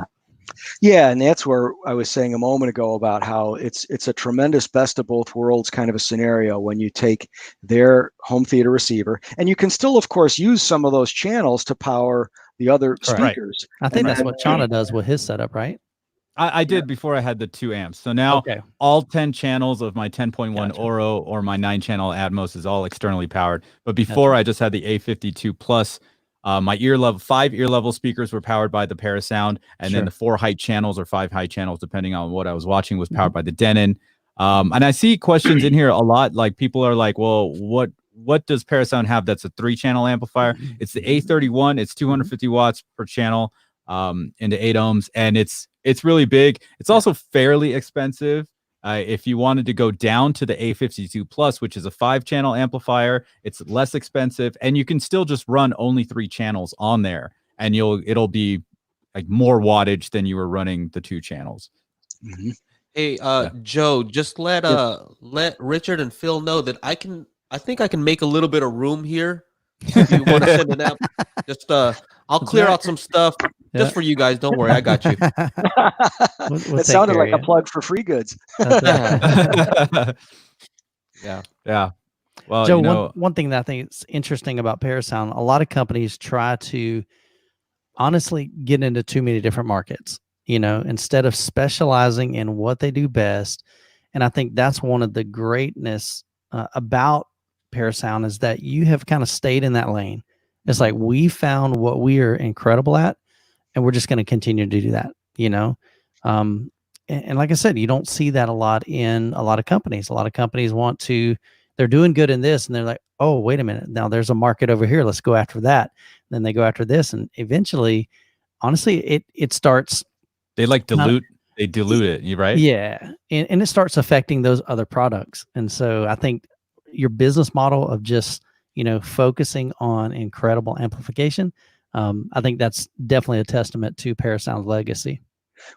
Yeah, and that's where I was saying a moment ago about how it's a tremendous best of both worlds kind of a scenario when you take their home theater receiver, and you can still, of course, use some of those channels to power the other Correct. Right. speakers. I think And that's then- what Chana does with his setup, right? I did before I had the 2 amps. So now Okay. all 10 channels of my 10.1 Gotcha. Oro or my 9-channel Atmos is all externally powered. But before I just had the A52 Plus. My 5 ear level speakers were powered by the Parasound, and then the 4 height channels or 5 height channels, depending on what I was watching, was powered by the Denon. And I see questions in here a lot. Like people are like, well, what does Parasound have that's a 3-channel amplifier? It's the A31. It's 250 watts per channel, into 8 ohms, and it's really big. It's also fairly expensive. If you wanted to go down to the A52 Plus, which is a 5-channel amplifier, it's less expensive, and you can still just run only 3 channels on there, and it'll be like more wattage than you were running the 2 channels. Mhm. hey, Joe, just let Richard and Phil know that I think I can make a little bit of room here. If you want to send an app, just I'll clear right. out some stuff Yeah. just for you guys. Don't worry, I got you. We'll That take sounded care like of a you. plug for free goods. That's right. Yeah. Well, Joe, one thing that I think is interesting about Parasound, a lot of companies try to honestly get into too many different markets, instead of specializing in what they do best. And I think that's one of the greatness about Parasound is that you have kind of stayed in that lane. It's like we found what we are incredible at, and we're just going to continue to do that, and like I said, you don't see that a lot in a lot of companies. A lot of companies they're doing good in this, and they're like, oh, wait a minute, now there's a market over here. Let's go after that. And then they go after this, and eventually, honestly, it starts. they dilute it, right? Yeah, and it starts affecting those other products. And so I think your business model of just focusing on incredible amplification, I think that's definitely a testament to Parasound's legacy.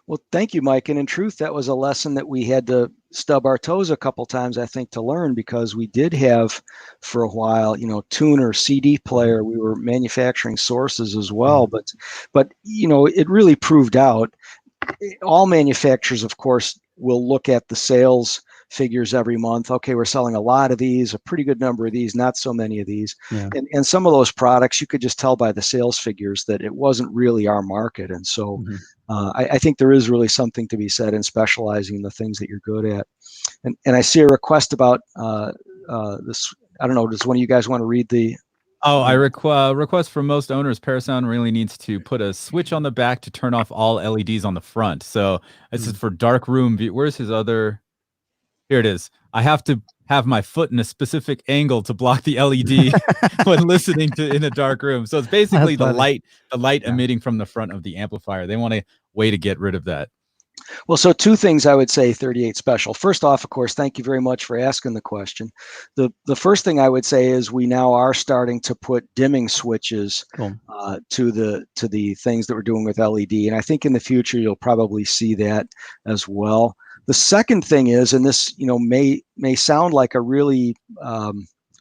Well, thank you, Mike. And in truth, that was a lesson that we had to stub our toes a couple times, I think, to learn, because we did have for a while, tuner, CD player. We were manufacturing sources as well, but it really proved out. All manufacturers, of course, will look at the sales figures every month. Okay, we're selling a lot of these, a pretty good number of these, not so many of these. Yeah. And some of those products, you could just tell by the sales figures that it wasn't really our market. And so I think there is really something to be said in specializing in the things that you're good at. And I see a request about this. I don't know, does one of you guys want to read the... Oh, I request from most owners, Parasound really needs to put a switch on the back to turn off all LEDs on the front. So this is for dark room view. Where's his other? Here it is. I have to have my foot in a specific angle to block the LED when listening in a dark room. So it's basically the light emitting from the front of the amplifier. They want a way to get rid of that. Well, so 2 things I would say, 38 Special. First off, of course, thank you very much for asking the question. The first thing I would say is we now are starting to put dimming switches to the things that we're doing with LED, and I think in the future you'll probably see that as well. The second thing is, and this may sound like a really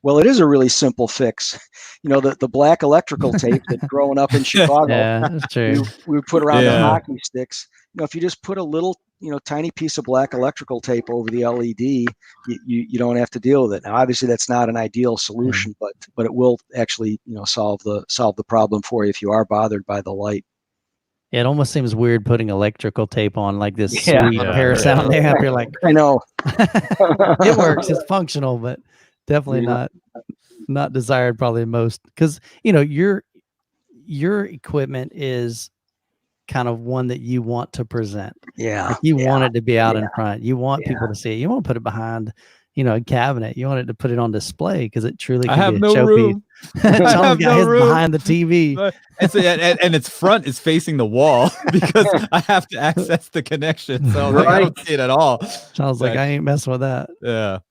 well, it is a really simple fix. The black electrical tape that growing up in Chicago, yeah, that's true. we would put around the hockey sticks. If you just put a little, tiny piece of black electrical tape over the LED, you don't have to deal with it. Now, obviously, that's not an ideal solution, but it will actually, solve the problem for you if you are bothered by the light. It almost seems weird putting electrical tape on like this sweet Parasound amp. You're like, I know. It works. It's functional, but definitely not desired probably most, because your equipment is kind of one that you want to present. Yeah. You want it to be out in front. You want people to see it. You won't put it behind, a cabinet. You want it to put it on display because it truly can be a showpiece. John's got his behind the TV. And its front is facing the wall because I have to access the connection. So I don't see it at all. John's like, I ain't messing with that.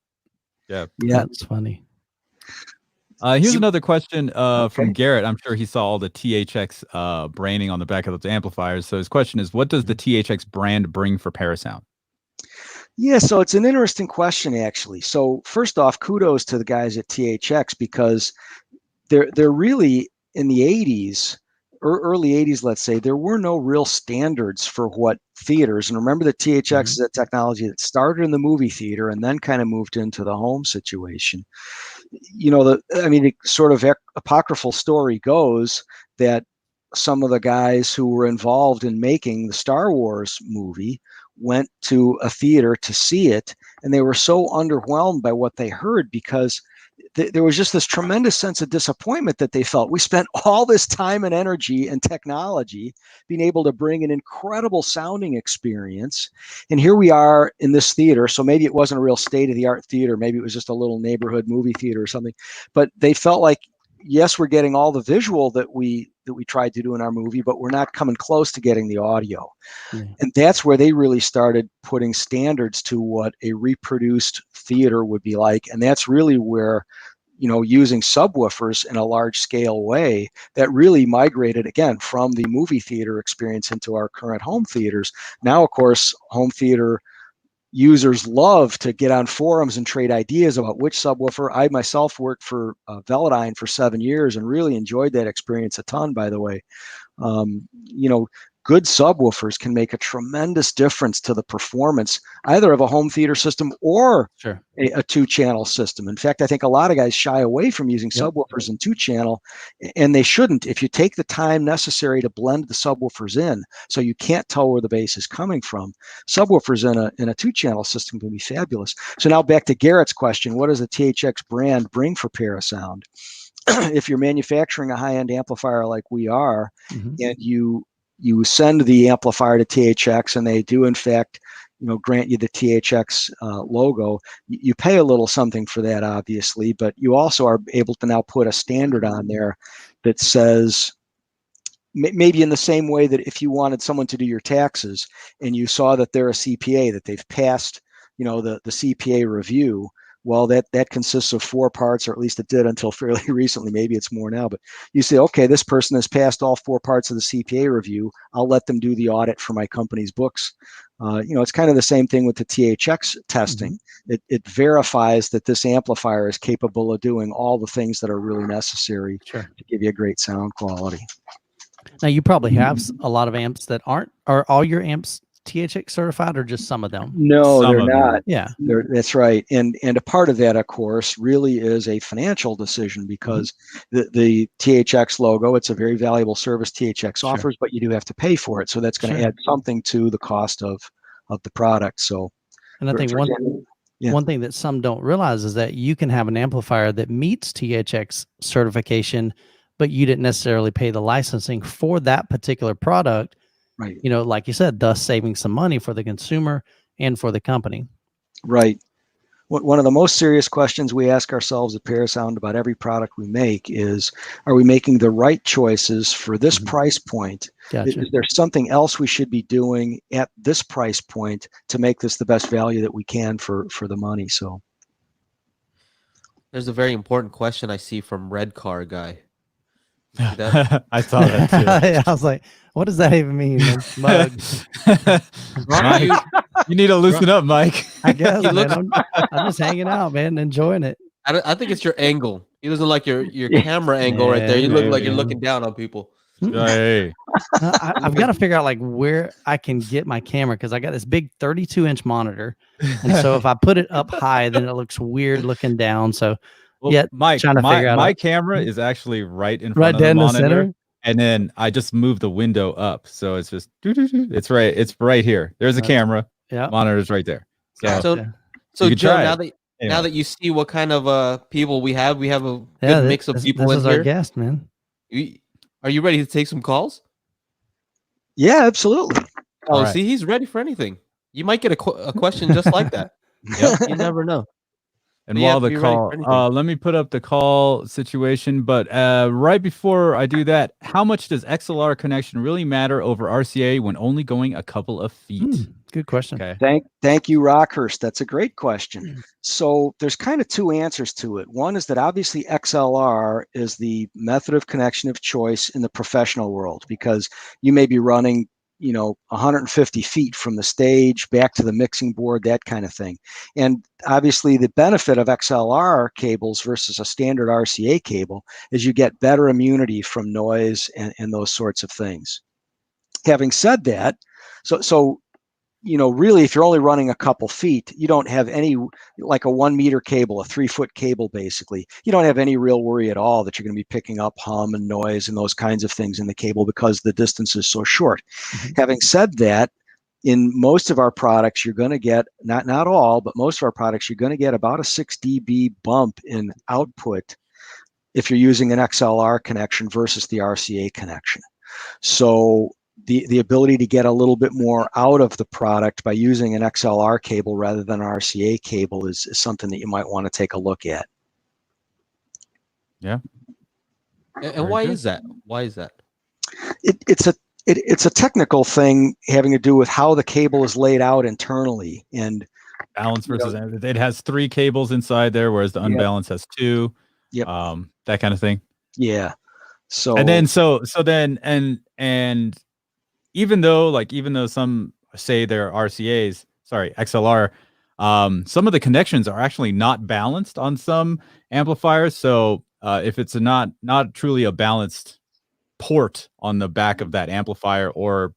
Yeah. That's funny. Here's another question from Okay. Garrett. I'm sure he saw all the THX branding on the back of those amplifiers. So his question is, what does the THX brand bring for Parasound? Yeah, so it's an interesting question, actually. So first off, kudos to the guys at THX, because they're really in the 80s or early 80s, let's say, there were no real standards for what theaters. And remember that THX is a technology that started in the movie theater and then kind of moved into the home situation. The sort of apocryphal story goes that some of the guys who were involved in making the Star Wars movie went to a theater to see it, and they were so underwhelmed by what they heard, because there was just this tremendous sense of disappointment that they felt. We spent all this time and energy and technology being able to bring an incredible sounding experience, and here we are in this theater. So maybe it wasn't a real state-of-the-art theater, maybe it was just a little neighborhood movie theater or something, but they felt like, yes, we're getting all the visual that we tried to do in our movie, but we're not coming close to getting the audio. Yeah. And that's where they really started putting standards to what a reproduced theater would be like. And that's really where, using subwoofers in a large scale way, that really migrated again from the movie theater experience into our current home theaters. Now, of course, home theater users love to get on forums and trade ideas about which subwoofer. I myself worked for Velodyne for 7 years and really enjoyed that experience a ton, by the way. Good subwoofers can make a tremendous difference to the performance either of a home theater system or a two-channel system. In fact, I think a lot of guys shy away from using subwoofers in two-channel, and they shouldn't. If you take the time necessary to blend the subwoofers in so you can't tell where the bass is coming from, subwoofers in a two-channel system can be fabulous. So now back to Garrett's question, what does the THX brand bring for Parasound? If you're manufacturing a high-end amplifier like we are, and you send the amplifier to THX and they do in fact grant you the THX logo, you pay a little something for that, obviously, but you also are able to now put a standard on there that says, maybe in the same way that if you wanted someone to do your taxes and you saw that they're a CPA, that they've passed the CPA review, well, that consists of 4 parts, or at least it did until fairly recently. Maybe it's more now, but you say, okay, this person has passed all 4 parts of the CPA review. I'll let them do the audit for my company's books. It's kind of the same thing with the THX testing. It verifies that this amplifier is capable of doing all the things that are really necessary to give you a great sound quality. Now, you probably have a lot of amps that aren't. Are all your amps THX certified, or just some of them? No, they're not. Yeah, that's right. And a part of that, of course, really is a financial decision, because the THX logo, it's a very valuable service THX offers, but you do have to pay for it. So that's going to add something to the cost of the product. So, and I think one thing that some don't realize is that you can have an amplifier that meets THX certification, but you didn't necessarily pay the licensing for that particular product. Right. Like you said, thus saving some money for the consumer and for the company. Right. One of the most serious questions we ask ourselves at Parasound about every product we make is, are we making the right choices for this price point? Gotcha. Is there something else we should be doing at this price point to make this the best value that we can for the money? So there's a very important question I see from Red Car Guy. I saw that too. I was like, what does that even mean? Mug. Mike, you need to loosen up, Mike. I guess, man, I'm just hanging out, man, enjoying it. I think it's your angle. He doesn't like your camera angle right there. You look like you're looking down on people. Hey. I've got to figure out where I can get my camera, because I got this big 32-inch monitor, and so if I put it up high, then it looks weird looking down. So. Well, Mike, my camera is actually right in front of the monitor, and then I just moved the window up, so it's just it's right here. There's a camera. Yeah, monitor's right there. So Joe, now that you see what kind of people we have a good mix of people this in is here. Our guest, man. Are you ready to take some calls? Yeah, absolutely. Oh, see, he's ready for anything. You might get a question just like that. Yep, you never know. And while the call, let me put up the call situation. But right before I do that, how much does XLR connection really matter over RCA when only going a couple of feet? Good question. Okay. Thank you, Rockhurst. That's a great question. So there's kind of two answers to it. One is that obviously XLR is the method of connection of choice in the professional world, because you may be running, 150 feet from the stage back to the mixing board, that kind of thing. And obviously the benefit of XLR cables versus a standard RCA cable is you get better immunity from noise and those sorts of things. Having said that, so really, if you're only running a couple feet, you don't have any, like a 1 meter cable, a 3-foot cable, basically, you don't have any real worry at all that you're going to be picking up hum and noise and those kinds of things in the cable because the distance is so short. Mm-hmm. Having said that, in most of our products, you're going to get, not all, but most of our products, you're going to get about a 6 dB bump in output if you're using an XLR connection versus the RCA connection. So the ability to get a little bit more out of the product by using an XLR cable rather than an RCA cable is something that you might want to take a look at. Yeah. And why is that? Why is that? It's a technical thing having to do with how the cable is laid out internally and balance versus it has 3 cables inside there, whereas the unbalanced has 2. Yep. That kind of thing. Yeah. So even though some say they're XLR, some of the connections are actually not balanced on some amplifiers. So if it's not truly a balanced port on the back of that amplifier, or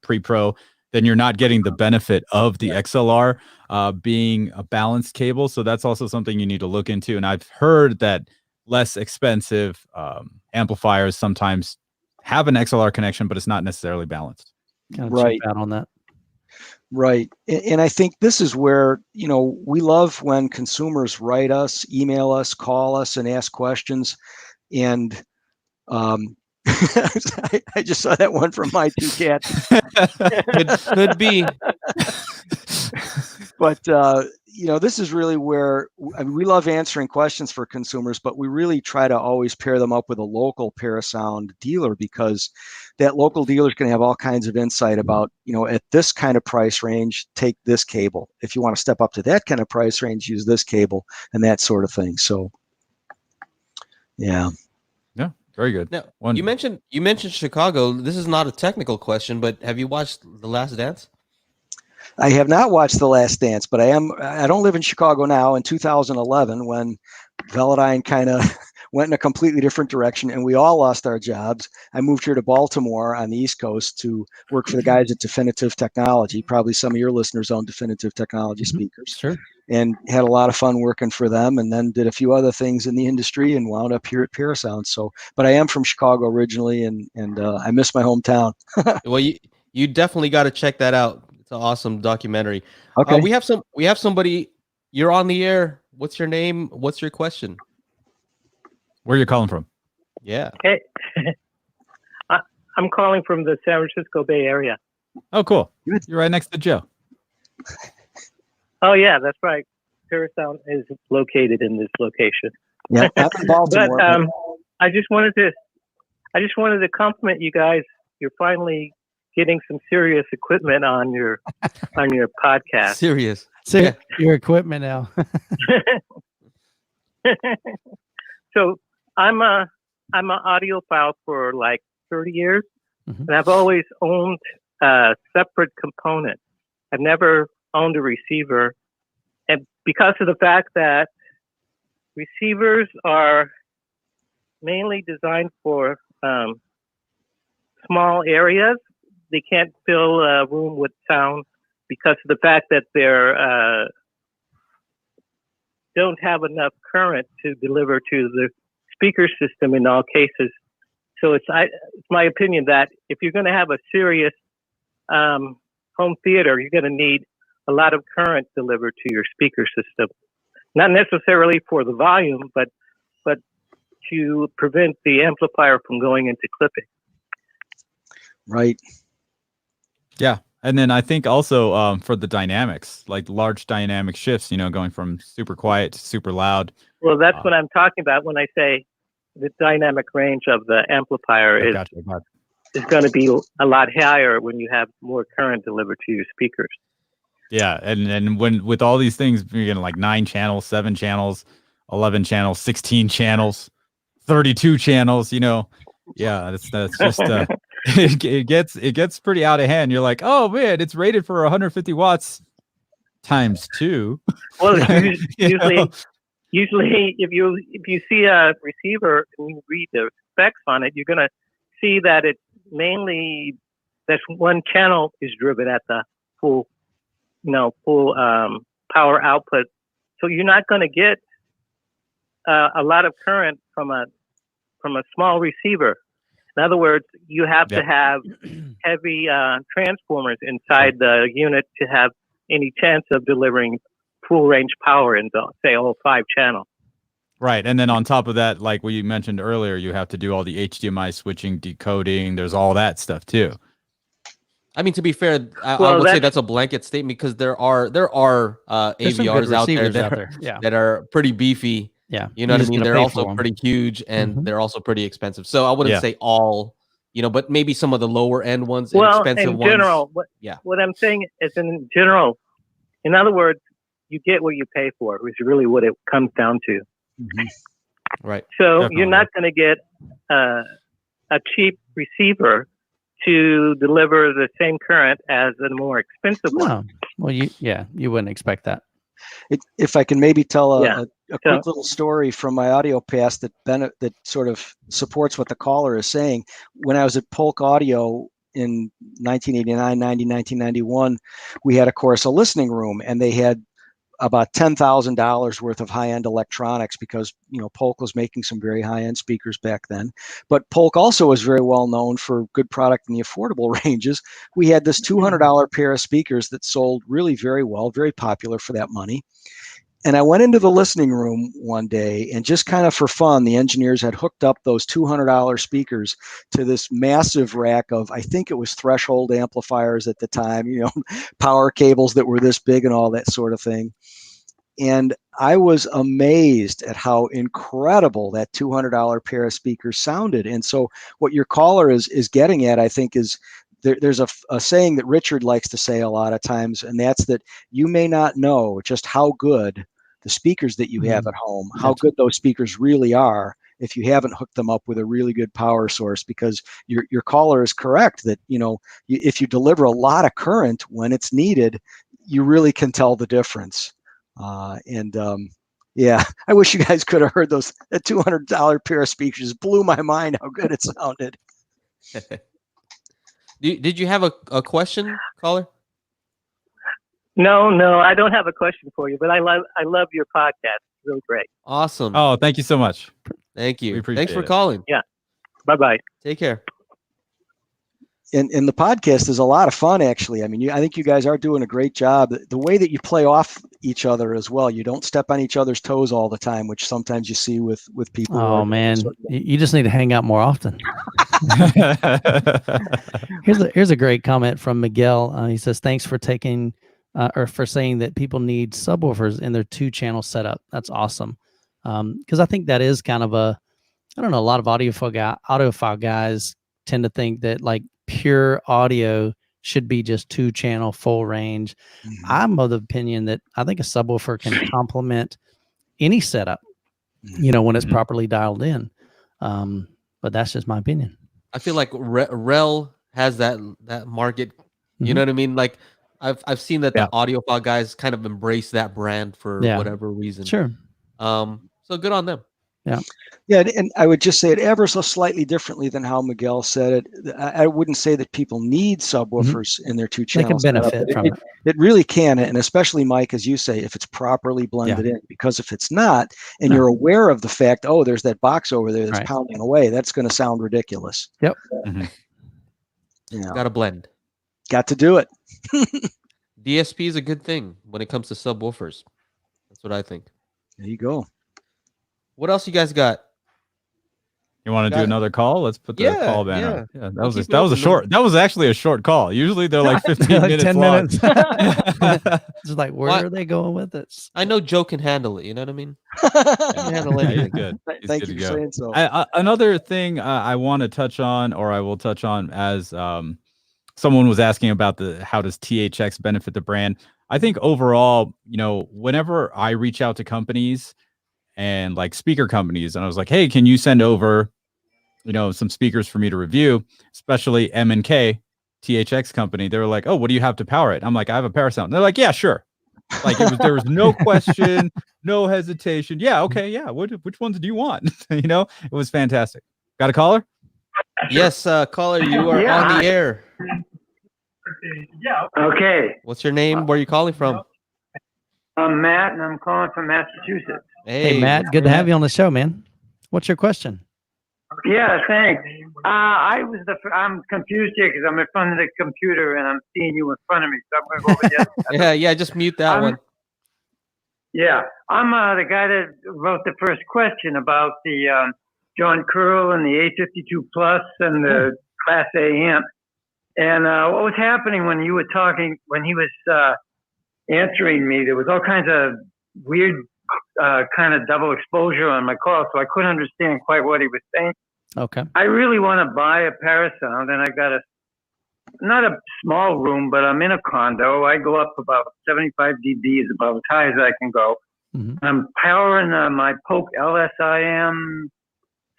pre-pro, then you're not getting the benefit of the XLR being a balanced cable. So that's also something you need to look into. And I've heard that less expensive amplifiers sometimes have an XLR connection, but it's not necessarily balanced. Kind of cheap out on that. Right. And I think this is where, we love when consumers write us, email us, call us, and ask questions. And I just saw that one from my 2 cats. Could be. But, this is really where we love answering questions for consumers, but we really try to always pair them up with a local Parasound dealer, because that local dealer is going to have all kinds of insight about, at this kind of price range, take this cable. If you want to step up to that kind of price range, use this cable and that sort of thing. So, yeah. Yeah, very good. Now, you mentioned Chicago. This is not a technical question, but have you watched The Last Dance? I have not watched The Last Dance, but I don't live in Chicago now. In 2011, when Velodyne kind of went in a completely different direction and we all lost our jobs, I moved here to Baltimore on the East Coast to work for the guys at Definitive Technology. Probably some of your listeners own Definitive Technology speakers. Sure. And had a lot of fun working for them, and then did a few other things in the industry and wound up here at Parasound. So, but I am from Chicago originally, and I miss my hometown. Well, you definitely got to check that out. It's an awesome documentary. Okay. We have somebody. You're on the air. What's your name? What's your question? Where are you calling from? Yeah. Hey, I'm calling from the San Francisco Bay Area. Oh, cool. Good. You're right next to Joe. Oh, yeah, that's right. Parasound is located in this location. Yeah, I'm in Baltimore. But I just wanted to compliment you guys. You're finally getting some serious equipment on your podcast. Serious. Yeah. Your equipment now. So I'm an audiophile for like 30 years, and I've always owned a separate component. I've never owned a receiver, and because of the fact that receivers are mainly designed for small areas, they can't fill a room with sound because of the fact that they're don't have enough current to deliver to the speaker system in all cases. So it's my opinion that if you're going to have a serious home theater, you're going to need a lot of current delivered to your speaker system. Not necessarily for the volume, but to prevent the amplifier from going into clipping. Right. Yeah. And then I think also for the dynamics, like large dynamic shifts, going from super quiet to super loud. Well, that's what I'm talking about when I say the dynamic range of the amplifier is. Gotcha. is going to be a lot higher when you have more current delivered to your speakers. Yeah, and when with all these things, you're getting like 9 channels, 7 channels, 11 channels, 16 channels, 32 channels. Yeah, that's just it gets pretty out of hand. You're like, oh man, it's rated for 150 watts times 2. Well, usually, if you see a receiver and you read the specs on it, you're going to see that it's mainly that one channel is driven at the full power output. So you're not going to get a lot of current from a small receiver. In other words, you have to have heavy transformers inside the unit to have any chance of delivering full range power in the, say, all 5 channel. Right. And then on top of that, like what you mentioned earlier, you have to do all the HDMI switching, decoding. There's all that stuff too. I mean, to be fair, I would say that's a blanket statement because there are AVRs out there, that are pretty beefy. Yeah. You know what I mean? They're also pretty huge and they're also pretty expensive. So I wouldn't say all, but maybe some of the lower end ones, expensive ones. In general, what I'm saying is in general, in other words, you get what you pay for, which is really what it comes down to. Right. So you're not going to get a cheap receiver to deliver the same current as a more expensive one. Well, you wouldn't expect that. If I can maybe tell a quick little story from my audio past that sort of supports what the caller is saying. When I was at Polk Audio in 1989, 90, 1991, we had, of course, a listening room, and they had about $10,000 worth of high-end electronics because, Polk was making some very high-end speakers back then. But Polk also was very well known for good product in the affordable ranges. We had this $200 pair of speakers that sold really very well, very popular for that money. And I went into the listening room one day, and just kind of for fun, the engineers had hooked up those $200 speakers to this massive rack of, I think it was threshold amplifiers at the time, power cables that were this big and all that sort of thing. And I was amazed at how incredible that $200 pair of speakers sounded. And so what your caller is getting at, I think, is there's a saying that Richard likes to say a lot of times, and that's that you may not know just how good the speakers that you have at home, how good those speakers really are if you haven't hooked them up with a really good power source, because your caller is correct that, if you deliver a lot of current when it's needed, you really can tell the difference. Yeah, I wish you guys could have heard those. That $200 pair of speakers blew my mind how good it sounded. Did you have a question, caller? No, I don't have a question for you, but I love your podcast. It's really great. Awesome. Oh, thank you so much. Thank you. We appreciate Thanks for it. calling. Yeah. Bye-bye. Take care. And the podcast is a lot of fun, actually. I mean, I think you guys are doing a great job. The way that you play off each other as well. You don't step on each other's toes all the time, which sometimes you see with people. Oh man, you just need to hang out more often. Here's a great comment from Miguel. He says, "Thanks for taking or for saying that people need subwoofers in their 2-channel setup. That's awesome." Because I think that is kind of a lot of audiophile guys tend to think that like pure audio should be just 2-channel full range. I'm of the opinion that I think a subwoofer can complement any setup, when it's properly dialed in. But that's just my opinion. I feel like Rel has that market. You know what I mean? Like I've seen that the audiophile guys kind of embrace that brand for whatever reason. Sure. So good on them. Yeah, and I would just say it ever so slightly differently than how Miguel said it. I wouldn't say that people need subwoofers in their 2-channel setup. They can benefit from it. It really can, and especially, Mike, as you say, if it's properly blended in. Because if it's not, and you're aware of the fact, there's that box over there that's pounding away, that's going to sound ridiculous. Yep. Got to blend. Got to do it. DSP is a good thing when it comes to subwoofers. That's what I think. There you go. What else you guys got? You want to do another call? Let's put the Yeah, call banner. yeah. Yeah, We'll keep it that was a open. short. That was actually a short call. Usually they're like 15 Like minutes 10 long. minutes. Just like, where What? are they going with it? I know Joe can handle it. You know what I mean? Handle Yeah, he's anything. good. He's Thank good you to for go. saying so. Another thing I want to touch on, or I will touch on, as someone was asking about how does THX benefit the brand. I think overall, whenever I reach out to companies and like speaker companies, and I was like, hey, can you send over, some speakers for me to review, especially M&K THX company. They were like, oh, what do you have to power it? I'm like, I have a Parasound. They're like, yeah, sure. Like there was no question, no hesitation. Yeah, okay, yeah. Which ones do you want? It was fantastic. Got a caller? Yes, caller, you are on the air. Yeah. Okay. What's your name? Where are you calling from? I'm Matt, and I'm calling from Massachusetts. Hey, Matt, good to have you on the show, man. What's your question? Yeah, thanks. I'm confused here because I'm in front of the computer and I'm seeing you in front of me, so I'm going to go over there. Yeah, just mute that one. Yeah, I'm the guy that wrote the first question about the John Curl and the A52 Plus and the Class A amp. And what was happening when you were talking, when he was answering me, there was all kinds of weird kind of double exposure on my call, so I couldn't understand quite what he was saying. Okay. I really want to buy a Parasound, and I got not a small room, but I'm in a condo. I go up about 75 dB, is about as high as I can go. Mm-hmm. I'm powering my Polk LSIM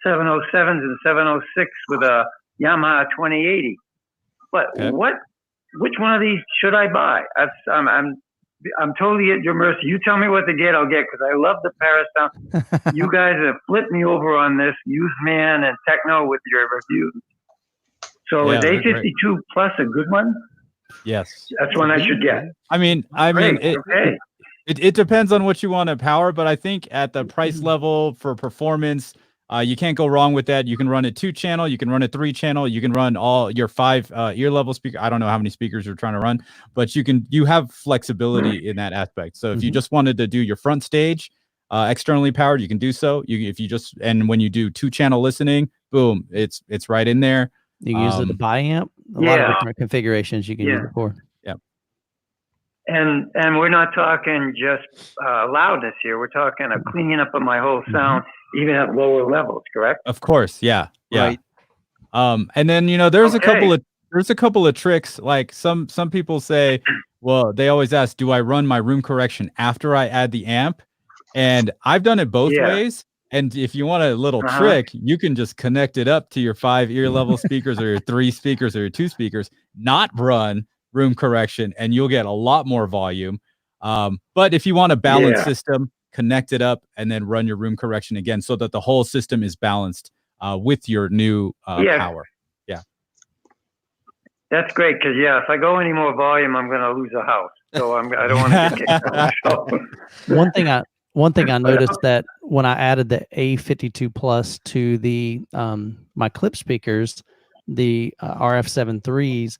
707s and 706 with a Yamaha 2080. But which one of these should I buy? I'm totally at your mercy. You tell me what to get, I'll get, because I love the Parasound. You guys have flipped me over on this Youthman and Techno with your reviews. So is A52 Plus a good one? Yes. That's one I should get. I mean, it depends on what you want to power, but I think at the price level for performance, you can't go wrong with that. You can run a 2-channel, you can run a 3-channel, you can run all your 5 ear level speaker. I don't know how many speakers you're trying to run, but you have flexibility in that aspect. So if you just wanted to do your front stage externally powered, you can do so. And when you do 2-channel listening, boom, it's right in there. You can use it to bi-amp. A lot of different configurations you can use it for. Yeah. And we're not talking just loudness here. We're talking a cleaning up of my whole sound, even at lower levels, correct? Of course, yeah. Right. And then there's a couple of tricks. Like some people say, well, they always ask, do I run my room correction after I add the amp? And I've done it both ways. And if you want a little trick, you can just connect it up to your 5 ear level speakers or your 3 speakers or your 2 speakers, not run room correction, and you'll get a lot more volume. But if you want a balanced system, connect it up and then run your room correction again so that the whole system is balanced with your new power. Yeah. That's great because if I go any more volume, I'm going to lose a house. So I don't want to get kicked out. One thing I noticed that when I added the A52 Plus to the my clip speakers, the RF73s,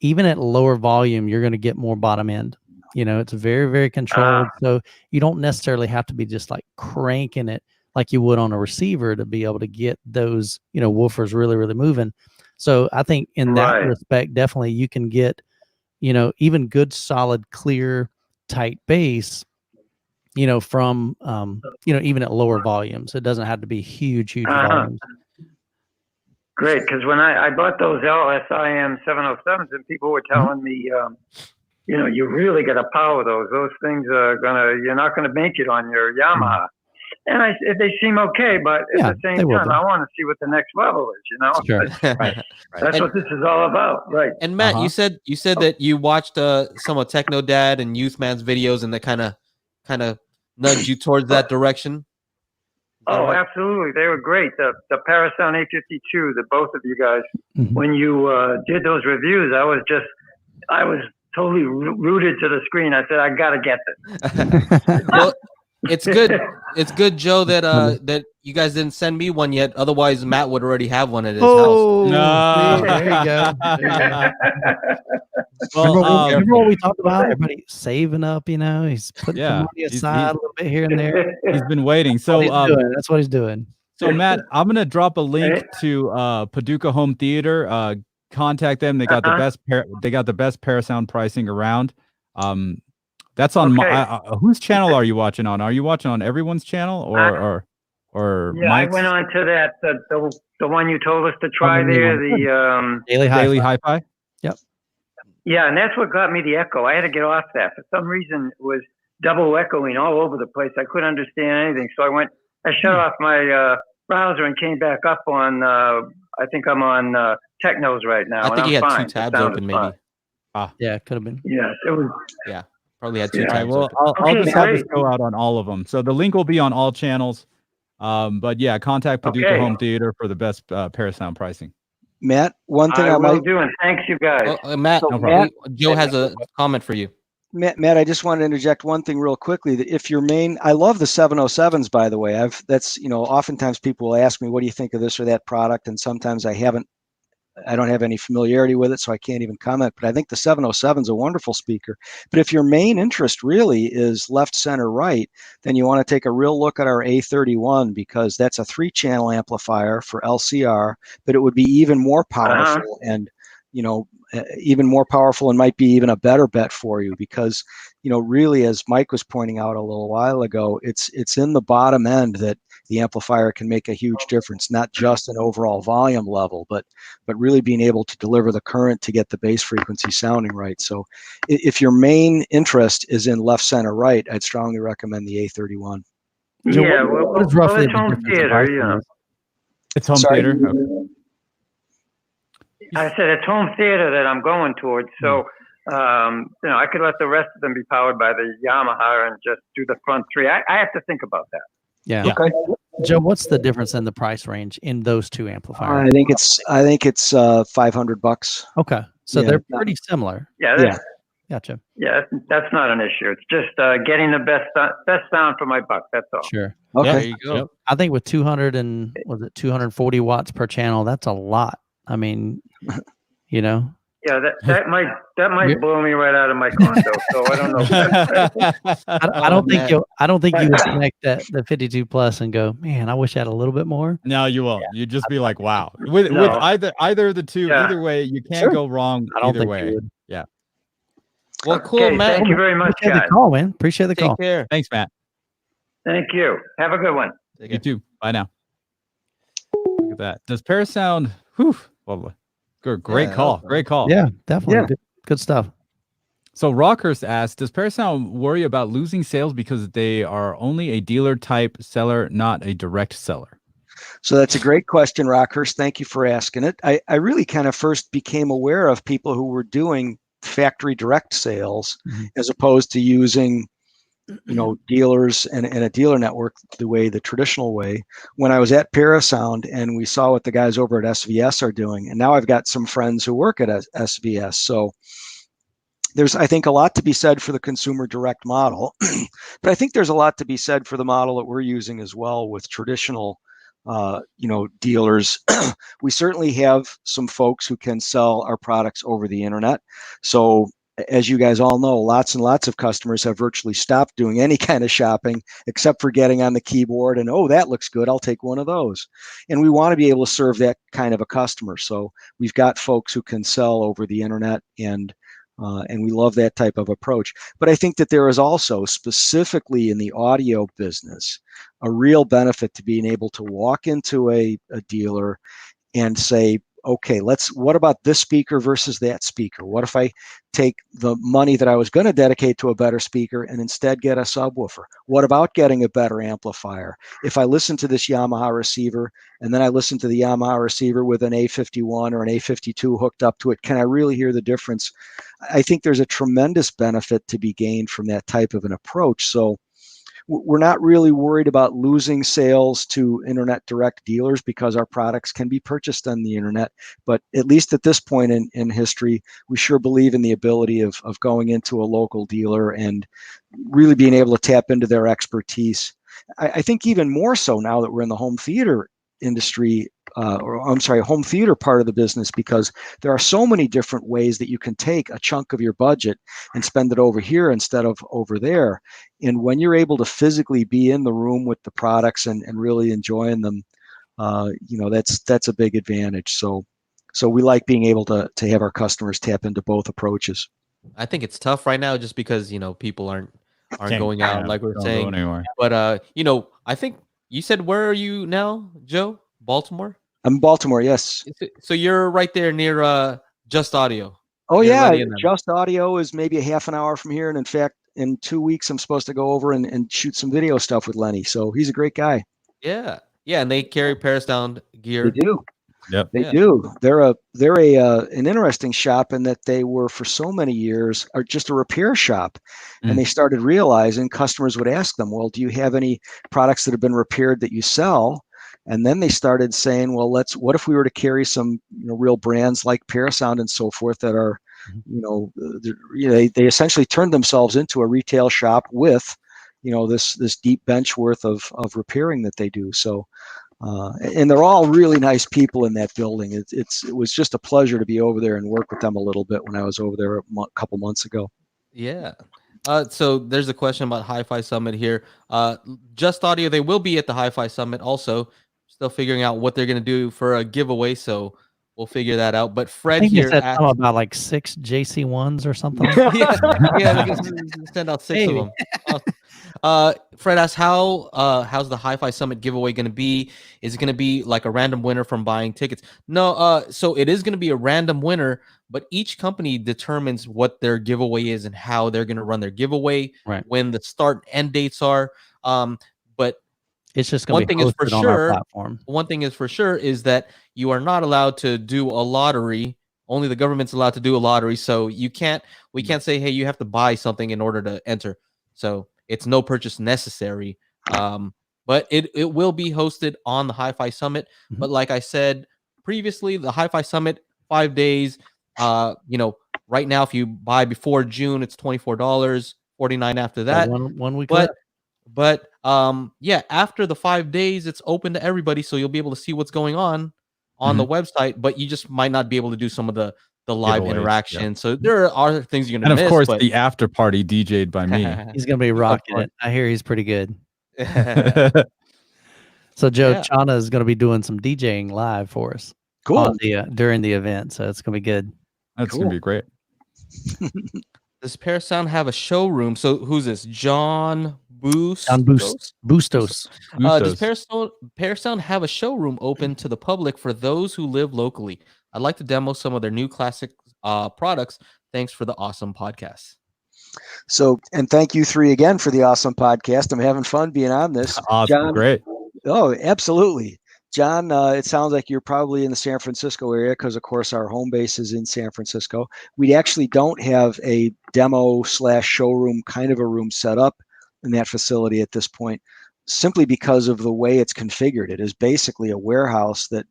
even at lower volume, you're going to get more bottom end. It's very, very controlled. So you don't necessarily have to be just like cranking it like you would on a receiver to be able to get those, woofers really, really moving. So I think in that respect, definitely you can get, even good, solid, clear, tight bass, from, even at lower volumes. It doesn't have to be huge volumes. Great, because when I bought those LSIM 707s, and people were telling me, you really got to power those. Those things you're not gonna make it on your Yamaha. And they seem okay, but at the same time, I want to see what the next level is. Sure. That's what this is all about, right? And Matt, you said that you watched some of Techno Dad and Youthman's videos, and that kind of nudged you towards that direction. Oh, absolutely. They were great. The Parasound A52, the both of you guys, when you did those reviews, I was totally rooted to the screen. I said, I got to get this. Well, it's good. It's good, Joe, that you guys didn't send me one yet. Otherwise, Matt would already have one at his house. No. There you go. Well, remember what we talked about? Everybody saving up, he's putting some money aside a little bit here and there. He's been waiting. So that's what he's doing. So Matt, I'm gonna drop a link to Paducah Home Theater. Contact them. They got the best. They got the best Parasound pricing around. That's on my. Whose channel are you watching on? Are you watching on everyone's channel or Yeah, Mike's? I went on to that the one you told us to try there. The Daily Daily Hi-Fi. Hi-Fi. yeah, and that's what got me the echo. I had to get off that for some reason. It was double echoing all over the place. I couldn't understand anything, so I shut off my browser and came back up on. I think I'm on Technos right now. I think and you I'm had fine. two tabs The sound open, is maybe. fine. Yeah, it could have been. Yes, it was. Probably had two All right. tabs Well, open. I'll Okay, just have this great. go out on all of them. So the link will be on all channels. But yeah, contact Paducah Okay. Home Theater for the best Parasound pricing. Matt, one thing I I will might do, and thanks you guys. Matt, So No problem. Joe has a comment for you. Matt, I just want to interject one thing real quickly. That if your main, I love the 707s, by the way. That's oftentimes people will ask me, what do you think of this or that product? And sometimes I don't have any familiarity with it, so I can't even comment. But I think the 707 is a wonderful speaker. But if your main interest really is left, center, right, then you want to take a real look at our A31, because that's a 3-channel amplifier for LCR, but it would be even more powerful and even more powerful, and might be even a better bet for you, because really, as Mike was pointing out a little while ago, it's in the bottom end that the amplifier can make a huge difference, not just an overall volume level, but really being able to deliver the current to get the bass frequency sounding right. So if your main interest is in left, center, right, I'd strongly recommend the A31. Joe, Yeah, what is roughly it's the home difference in theater, pricing you know. is? It's home Sorry? theater. Okay. I said it's home theater that I'm going towards, so I could let the rest of them be powered by the Yamaha and just do the front three. I have to think about that. Yeah. Yeah. Okay. Joe, what's the difference in the price range in those two amplifiers? I think it's $500. Okay, so Yeah. they're pretty similar. Yeah, Gotcha. that's not an issue. It's just getting the best sound for my buck. That's all. Sure. Okay. There you go. Yep. I think with 240 watts per channel, that's a lot. I mean, Yeah, that might blow me right out of my condo. So I don't know. I don't think you would connect the 52 plus and go, man, I wish I had a little bit more. No, you won't. You'd just be like, wow. With No. either of the two, Yeah. either way, you can't Sure. go wrong I don't either think way. you would. Yeah. Well, cool, Okay, Matt. thank you very much, Appreciate guys. the call, man. Appreciate the Take call. care. Thanks, Matt. Thank you. Have a good one. Take You care. too. Bye now. Look at that. Does Parasound? Whew. Well, great Yeah, call. that was- Great call. Yeah, definitely. Yeah. Good stuff. So Rockhurst asked, does Parasound worry about losing sales because they are only a dealer type seller, not a direct seller? So that's a great question, Rockhurst. Thank you for asking it. I really kind of first became aware of people who were doing factory direct sales as opposed to using, dealers and a dealer network the traditional way, when I was at Parasound and we saw what the guys over at SVS are doing. And now I've got some friends who work at SVS. So there's, I think, a lot to be said for the consumer direct model, but I think there's a lot to be said for the model that we're using as well with traditional dealers. We certainly have some folks who can sell our products over the internet. So as you guys all know, lots and lots of customers have virtually stopped doing any kind of shopping except for getting on the keyboard and, oh, that looks good, I'll take one of those. And we want to be able to serve that kind of a customer. So we've got folks who can sell over the internet, and we love that type of approach. But I think that there is also, specifically in the audio business, a real benefit to being able to walk into a dealer and say, okay, what about this speaker versus that speaker? What if I take the money that I was going to dedicate to a better speaker and instead get a subwoofer? What about getting a better amplifier? If I listen to this Yamaha receiver and then I listen to the Yamaha receiver with an A51 or an A52 hooked up to it, can I really hear the difference? I think there's a tremendous benefit to be gained from that type of an approach. So we're not really worried about losing sales to internet direct dealers because our products can be purchased on the internet. But at least at this point in history, we sure believe in the ability of going into a local dealer and really being able to tap into their expertise. I think even more so now that we're in the home theater industry, home theater part of the business, because there are so many different ways that you can take a chunk of your budget and spend it over here instead of over there. And when you're able to physically be in the room with the products and really enjoying them, that's a big advantage. So we like being able to have our customers tap into both approaches. I think it's tough right now just because, people aren't going out like we're Don't go saying. anywhere. But I think you said, where are you now, Joe? Baltimore? I'm in Baltimore, yes. So you're right there near Just Audio. Oh near yeah, Lenny and them. Just Audio is maybe a half an hour from here, and in fact, in 2 weeks I'm supposed to go over and shoot some video stuff with Lenny. So he's a great guy. Yeah, and they carry Parasound gear. They do. Yep. They do. They're an interesting shop in that they were for so many years are just a repair shop, and they started realizing customers would ask them, "Well, do you have any products that have been repaired that you sell?" And then they started saying, "Well, what if we were to carry some real brands like Parasound and so forth that are, they essentially turned themselves into a retail shop with, this deep bench worth of repairing that they do." So. And they're all really nice people in that building. It was just a pleasure to be over there and work with them a little bit when I was over there a couple months ago. Yeah. So there's a question about HiFi Summit here. Just Audio, they will be at the HiFi Summit also. Still figuring out what they're going to do for a giveaway, so we'll figure that out. But Fred I think here you said something about like 6 JC1s or something. yeah, send out 6 of them. Fred asks, how's the HiFi Summit giveaway going to be? Is it going to be like a random winner from buying tickets? No, so it is going to be a random winner, but each company determines what their giveaway is and how they're going to run their giveaway, when the start and end dates are. But it's just going to be hosted on our platform. One thing is for sure is that you are not allowed to do a lottery. Only the government's allowed to do a lottery. So we can't say, hey, you have to buy something in order to enter. So it's no purchase necessary. But it will be hosted on the HiFi Summit. But like I said previously, the HiFi Summit, 5 days. Right now, if you buy before June, it's $24, $49 after that. One week left. But after the 5 days, it's open to everybody, so you'll be able to see what's going on the website. But you just might not be able to do some of the live interaction. Yeah. So there are things you're gonna miss. And of course, the after party DJ'd by me. He's gonna be rocking it. I hear he's pretty good. So Joe Chana is gonna be doing some DJing live for us. Cool. During the event, so it's gonna be good. That's gonna be great. Does Parasound have a showroom? So who's this? John Bustos. Does Parasound have a showroom open to the public for those who live locally? I'd like to demo some of their new classic products. Thanks for the awesome podcast. So, and thank you 3 again for the awesome podcast. I'm having fun being on this. Awesome, John, great. Oh, absolutely. John, it sounds like you're probably in the San Francisco area because, of course, our home base is in San Francisco. We actually don't have a demo/showroom kind of a room set up in that facility at this point, simply because of the way it's configured. It is basically a warehouse that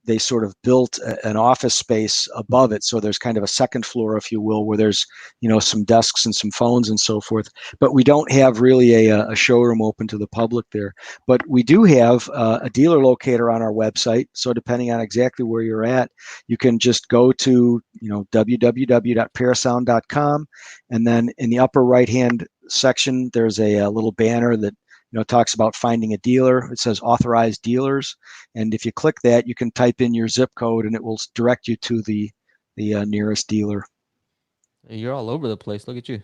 they sort of built an office space above it. So there's kind of a second floor, if you will, where there's, some desks and some phones and so forth. But we don't have really a showroom open to the public there. But we do have a dealer locator on our website. So depending on exactly where you're at, you can just go to, www.parasound.com. And then in the upper right-hand section, there's a little banner that talks about finding a dealer. It says authorized dealers. And if you click that, you can type in your zip code and it will direct you to the nearest dealer. You're all over the place. Look at you.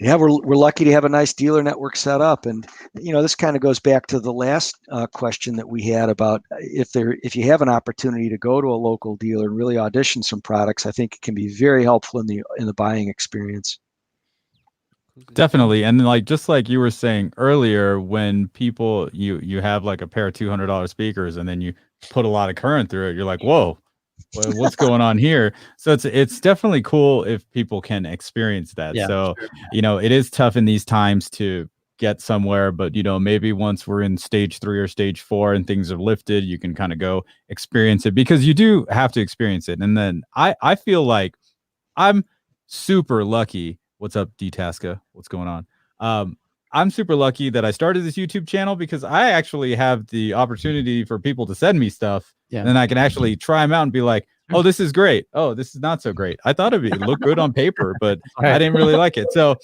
Yeah, we're lucky to have a nice dealer network set up. And, this kind of goes back to the last question that we had about if you have an opportunity to go to a local dealer and really audition some products, I think it can be very helpful in the buying experience. Definitely. And just like you were saying earlier, when people you have like a pair of $200 speakers and then you put a lot of current through it, you're like, whoa, what's going on here? So it's definitely cool if people can experience that. Yeah, so sure. It is tough in these times to get somewhere, but maybe once we're in stage 3 or stage 4 and things are lifted, you can kind of go experience it, because you do have to experience it. And then I feel like I'm super lucky. What's up, D-Tasca? What's going on? I'm super lucky that I started this YouTube channel, because I actually have the opportunity for people to send me stuff, and then I can actually try them out and be like, oh, this is great. Oh, this is not so great. I thought it looked good on paper, but I didn't really like it. So,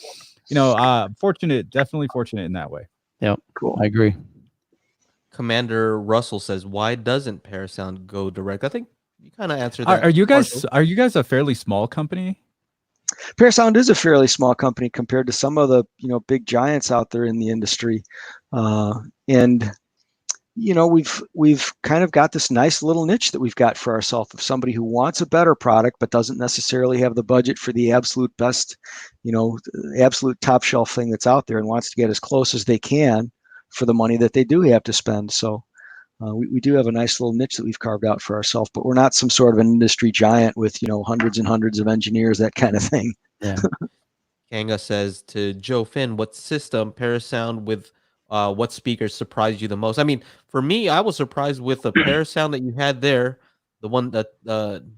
definitely fortunate in that way. Yeah, cool. I agree. Commander Russell says, "Why doesn't Parasound go direct?" I think you kind of answered that. Are you guys partially. are you guys a fairly small company? Parasound is a fairly small company compared to some of the big giants out there in the industry, and we've kind of got this nice little niche that we've got for ourselves of somebody who wants a better product but doesn't necessarily have the budget for the absolute best, absolute top shelf thing that's out there, and wants to get as close as they can for the money that they do have to spend. So we do have a nice little niche that we've carved out for ourselves, but we're not some sort of an industry giant with hundreds and hundreds of engineers, that kind of thing. Yeah. Kanga says to Joe Finn, "What system Parasound with what speakers surprised you the most?" I mean, for me, I was surprised with the Parasound that you had there, the one that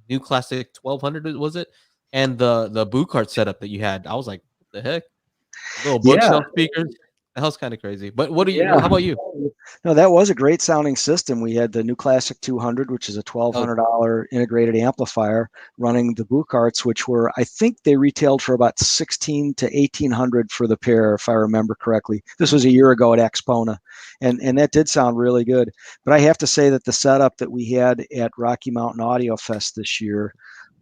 new Classic 1200 was it, and the boot cart setup that you had. I was like, "What the heck?" Little bookshelf speakers. That was kind of crazy. But what do you? How about you? No, that was a great sounding system. We had the new Classic 200, which is a $1,200 integrated amplifier, running the boot carts, which were, I think they retailed for about $1,600 to $1,800 for the pair, if I remember correctly. This was a year ago at Expona, and that did sound really good. But I have to say that the setup that we had at Rocky Mountain Audio Fest this year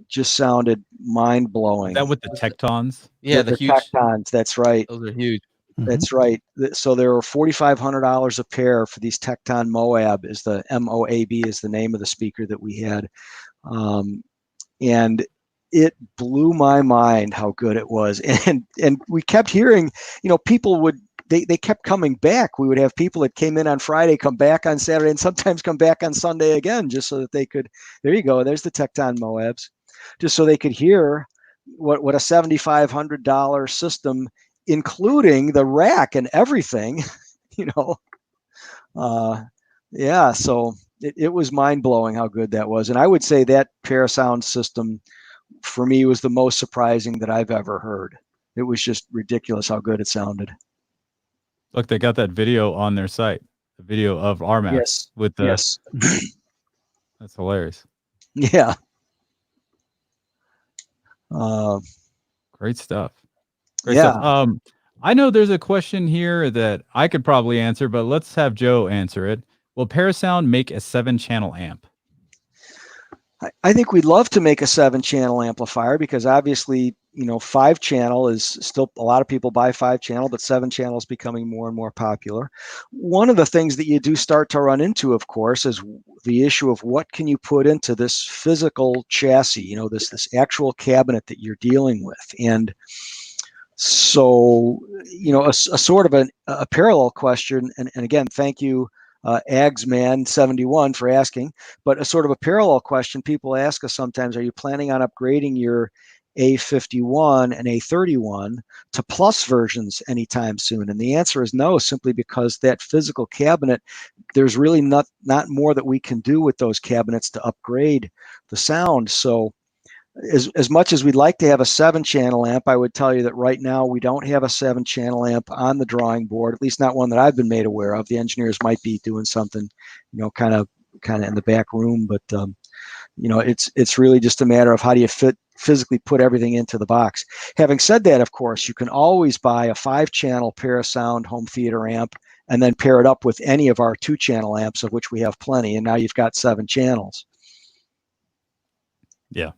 just sounded mind blowing. That with the Tectons? Yeah, the huge Tectons. That's right. Those are huge. That's right. So there were $4,500 a pair for these Tecton Moab. Is the MOAB is the name of the speaker that we had, and it blew my mind how good it was. And we kept hearing, people would they kept coming back. We would have people that came in on Friday come back on Saturday, and sometimes come back on Sunday again, just so that they could. There you go. There's the Tecton Moabs, just so they could hear what a $7,500 system, including the rack and everything, yeah. So it was mind blowing how good that was. And I would say that Parasound system for me was the most surprising that I've ever heard. It was just ridiculous how good it sounded. Look, they got that video on their site, the video of RMAX. Yes. With the, yes. That's hilarious. Yeah. Great stuff. Great stuff. I know there's a question here that I could probably answer, but let's have Joe answer it. Will Parasound make a 7-channel amp? I think we'd love to make a 7-channel amplifier, because obviously, 5-channel is still, a lot of people buy 5-channel, but 7-channel is becoming more and more popular. One of the things that you do start to run into, of course, is the issue of what can you put into this physical chassis, this actual cabinet that you're dealing with. And so, a sort of a parallel question, and again, thank you, Agsman71 for asking, but a sort of a parallel question people ask us sometimes: are you planning on upgrading your A51 and A31 to plus versions anytime soon? And the answer is no, simply because that physical cabinet, there's really not more that we can do with those cabinets to upgrade the sound. So as much as we'd like to have a 7-channel amp, I would tell you that right now we don't have a 7-channel amp on the drawing board, at least not one that I've been made aware of. The engineers might be doing something, kind of in the back room, but it's really just a matter of how do you physically put everything into the box. Having said that, of course, you can always buy a 5-channel Parasound home theater amp and then pair it up with any of our 2-channel amps, of which we have plenty, and now you've got 7 channels. Yeah.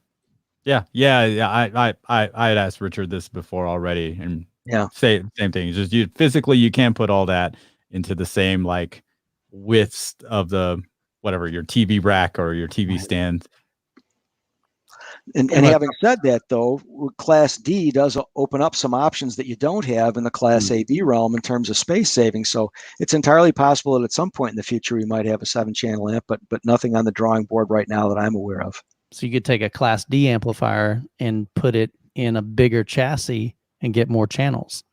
I had asked Richard this before already, and same thing. It's just you physically you can't put all that into the same like widths of the whatever your TV rack or your TV stand. And having said that, though, Class D does open up some options that you don't have in the Class AB realm in terms of space saving. So it's entirely possible that at some point in the future we might have a 7-channel amp, but nothing on the drawing board right now that I'm aware of. So you could take a Class D amplifier and put it in a bigger chassis and get more channels.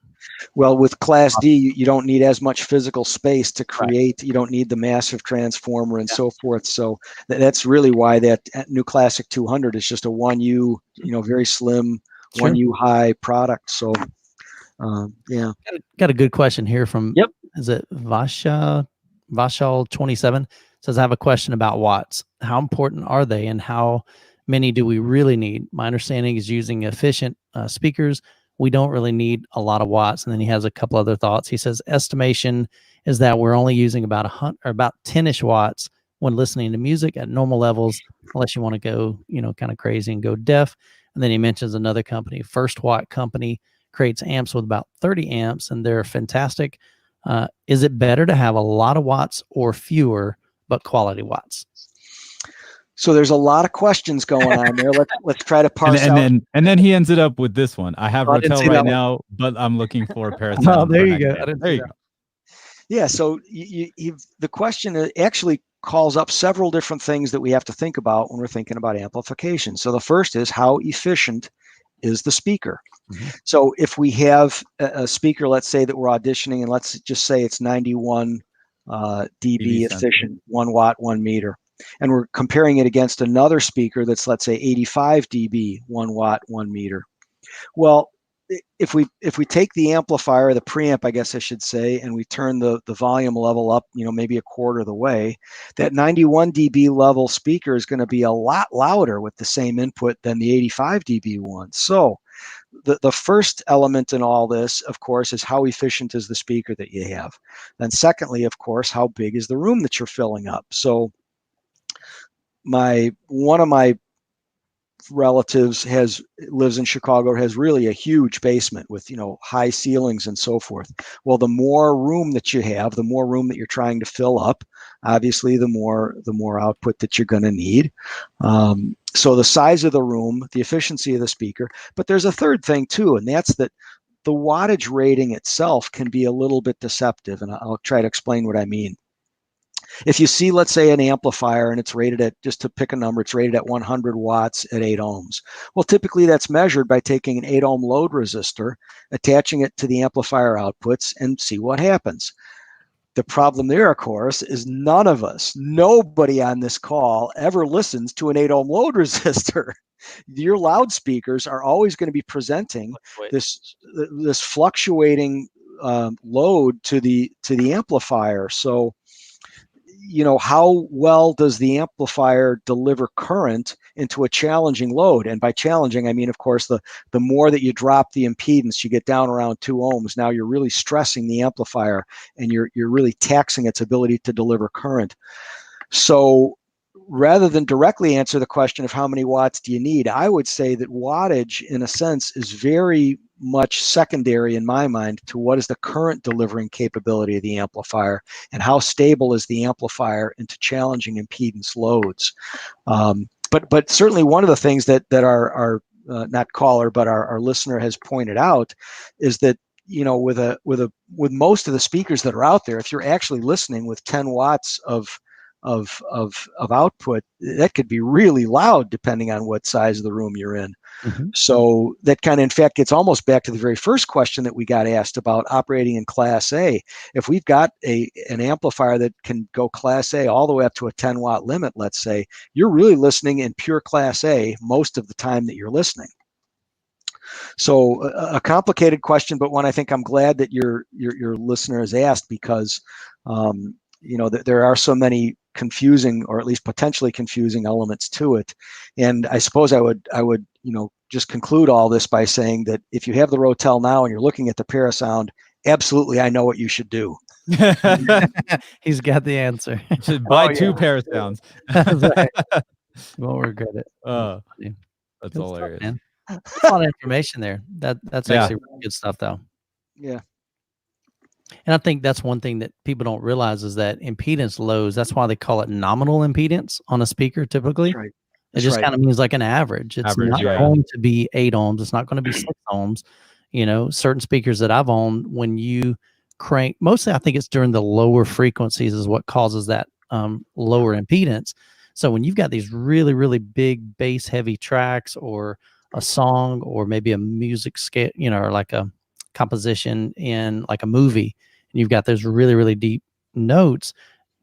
Well, with Class D, you don't need as much physical space to create. You don't need the massive transformer and so forth. So that's really why that new Classic 200 is just a 1U, very slim, 1U high product. So, yeah. Got a good question here from, is it Vashal27? Says, I have a question about watts. How important are they, and how many do we really need? My understanding is using efficient speakers we don't really need a lot of watts. And then he has a couple other thoughts. He says estimation is that we're only using about 10-ish watts when listening to music at normal levels, unless you want to go, kind of crazy and go deaf. And then he mentions another company, First Watt Company, creates amps with about 30 amps, and they're fantastic. Is it better to have a lot of watts or fewer, but quality watts? So there's a lot of questions going on there. Let's try to parse out. And then he ends it up with this one. I have Oh, I didn't Rotel see right that one. now, but I'm looking for Parasound. Oh, there you go. There you go. Yeah. So the question actually calls up several different things that we have to think about when we're thinking about amplification. So the first is, how efficient is the speaker? Mm-hmm. So if we have a speaker, let's say that we're auditioning, and let's just say it's 91 dB efficient, 1 watt, 1 meter. And we're comparing it against another speaker that's, let's say, 85 dB, 1 watt, 1 meter. Well, if we take the amplifier, the preamp, I guess I should say, and we turn the volume level up, maybe a quarter of the way, that 91 dB level speaker is going to be a lot louder with the same input than the 85 dB one. So the first element in all this, of course, is how efficient is the speaker that you have. Then secondly, of course, how big is the room that you're filling up? So one of my relatives lives in Chicago, has really a huge basement with high ceilings and so forth. Well, the more room that you have, the more room that you're trying to fill up, obviously the more output that you're going to need. So the size of the room, the efficiency of the speaker, but there's a third thing too, and that's that the wattage rating itself can be a little bit deceptive, and I'll try to explain what I mean. If you see, let's say, an amplifier and it's rated at, just to pick a number, it's rated at 100 watts at 8 ohms. Well, typically that's measured by taking an 8 ohm load resistor, attaching it to the amplifier outputs, and see what happens. The problem there, of course, is nobody on this call ever listens to an 8 ohm load resistor. Your loudspeakers are always going to be presenting this fluctuating load to the amplifier. So how well does the amplifier deliver current into a challenging load? And by challenging, I mean, of course, the more that you drop the impedance, you get down around 2 ohms. Now you're really stressing the amplifier, and you're really taxing its ability to deliver current. So rather than directly answer the question of how many watts do you need, I would say that wattage, in a sense, is very much secondary in my mind to what is the current delivering capability of the amplifier, and how stable is the amplifier into challenging impedance loads. But certainly one of the things that our not caller, but our listener has pointed out is that with most of the speakers that are out there, if you're actually listening with 10 watts of output, that could be really loud depending on what size of the room you're in. Mm-hmm. So that kind of, in fact, gets almost back to the very first question that we got asked about operating in Class A. If we've got an amplifier that can go Class A all the way up to a 10 watt limit, let's say, you're really listening in pure Class A most of the time that you're listening. So a complicated question, but one I think I'm glad that your listener has asked, because there are so many confusing, or at least potentially confusing, elements to it. And I suppose I would just conclude all this by saying that if you have the Rotel now and you're looking at the Parasound, absolutely, I know what you should do. He's got the answer. You should buy 2 Parasounds. Right. Won't regret it. That's good hilarious. Stuff, man. That's a lot of information there. That's actually really good stuff, though. Yeah. And I think that's one thing that people don't realize, is that impedance lows, that's why they call it nominal impedance on a speaker typically. That's right. It just kind of means like an average. It's not going to be 8 ohms. It's not going to be 6 ohms. Certain speakers that I've owned, when you crank, mostly I think it's during the lower frequencies is what causes that lower impedance. So when you've got these really, really big bass heavy tracks, or a song, or maybe a music scale, or like a composition in like a movie, and you've got those really, really deep notes,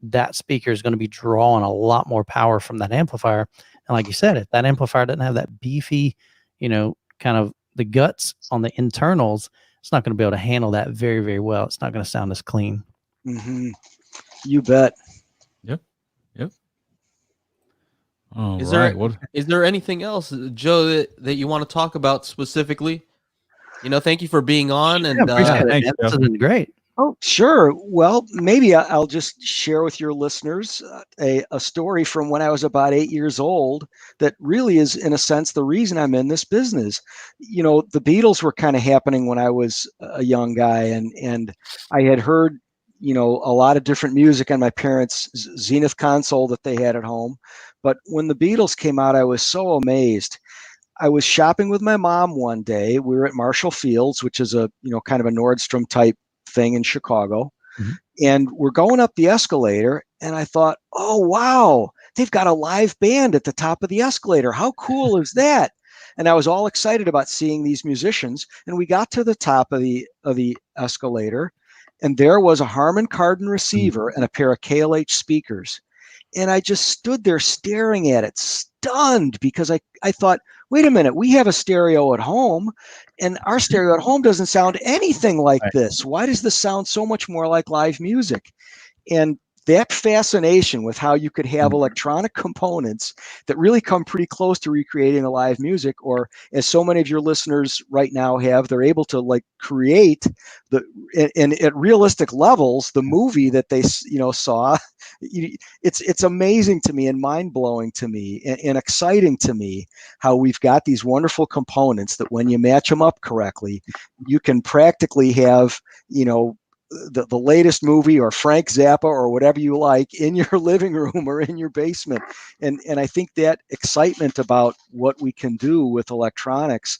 that speaker is going to be drawing a lot more power from that amplifier. And like you said, if that amplifier doesn't have that beefy, kind of the guts on the internals, it's not going to be able to handle that very, very well. It's not going to sound as clean. Mm-hmm. You bet. Yep. Is there anything else, Joe, that you want to talk about specifically? Thank you for being on. And Appreciate it, thanks, man. This Joe. has been great. Oh, sure. Well, maybe I'll just share with your listeners a story from when I was about 8 years old that really is, in a sense, the reason I'm in this business. The Beatles were kind of happening when I was a young guy, and I had heard, a lot of different music on my parents' Zenith console that they had at home. But when the Beatles came out, I was so amazed. I was shopping with my mom one day. We were at Marshall Fields, which is a, kind of a Nordstrom type thing in Chicago. Mhm. And we're going up the escalator, and I thought, oh wow, they've got a live band at the top of the escalator. How cool is that? And I was all excited about seeing these musicians. And we got to the top of the escalator, and there was a Harman Kardon receiver and a pair of KLH speakers. And I just stood there staring at it, stunned, because I thought, wait a minute, we have a stereo at home, and our stereo at home doesn't sound anything like this. Why does this sound so much more like live music? And that fascination with how you could have electronic components that really come pretty close to recreating a live music, or as so many of your listeners right now have, they're able to create at realistic levels the movie that they saw. It's amazing to me and mind-blowing to me and exciting to me how we've got these wonderful components that when you match them up correctly, you can practically have the latest movie or Frank Zappa or whatever you like in your living room or in your basement. And I think that excitement about what we can do with electronics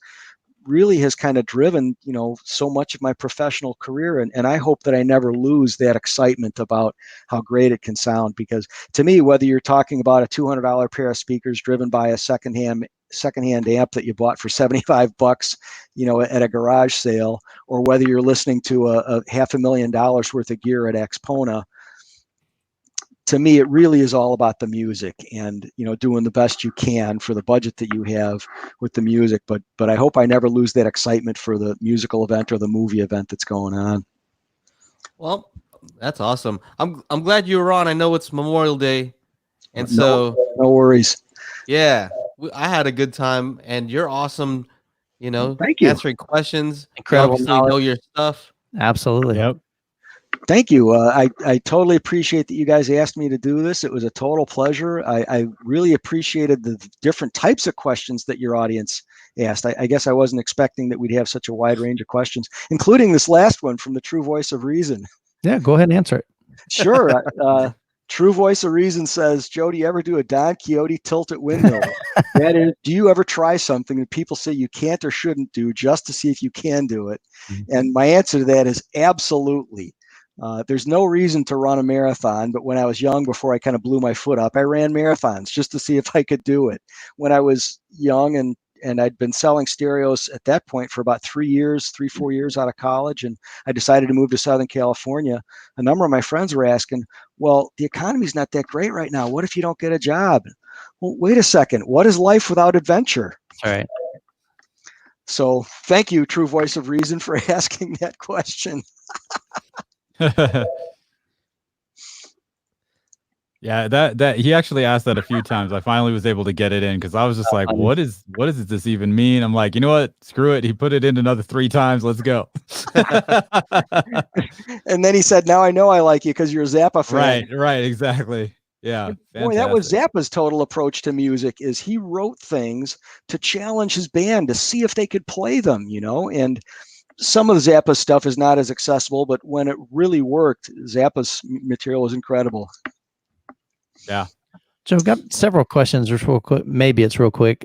really has kind of driven, so much of my professional career. And I hope that I never lose that excitement about how great it can sound, because to me, whether you're talking about a $200 pair of speakers driven by a secondhand amp that you bought for $75, at a garage sale, or whether you're listening to a $500,000 worth of gear at Axpona, to me, it really is all about the music and, doing the best you can for the budget that you have with the music. But I hope I never lose that excitement for the musical event or the movie event that's going on. Well, that's awesome. I'm glad you were on. I know it's Memorial Day, and so no worries. Yeah, I had a good time, and you're awesome. Thank you. Answering questions. Incredible You obviously know your stuff. Absolutely. Yep. Thank you. I totally appreciate that you guys asked me to do this. It was a total pleasure. I really appreciated the different types of questions that your audience asked. I guess I wasn't expecting that we'd have such a wide range of questions, including this last one from the True Voice of Reason. Yeah, go ahead and answer it. Sure. True Voice of Reason says, Joe, do you ever do a Don Quixote tilt at windmill? That is, do you ever try something that people say you can't or shouldn't do just to see if you can do it? And my answer to that is absolutely. There's no reason to run a marathon, but when I was young, before I kind of blew my foot up, I ran marathons just to see if I could do it. When I was young and I'd been selling stereos at that point for about 4 years out of college, and I decided to move to Southern California. A number of my friends were asking, well, the economy's not that great right now. What if you don't get a job? Well, wait a second. What is life without adventure? All right. So thank you, True Voice of Reason, for asking that question. Yeah, that he actually asked that a few times. I finally was able to get it in because I was just like, what does this even mean? I'm like, you know what? Screw it. He put it in another 3 times. Let's go. And then he said, now I know I like you because you're a Zappa fan. Right, exactly. Yeah. Boy, that was Zappa's total approach to music, is he wrote things to challenge his band to see if they could play them, and some of the Zappa stuff is not as accessible, but when it really worked, Zappa's material was incredible. Yeah. Joe, got several questions just real quick. Maybe it's real quick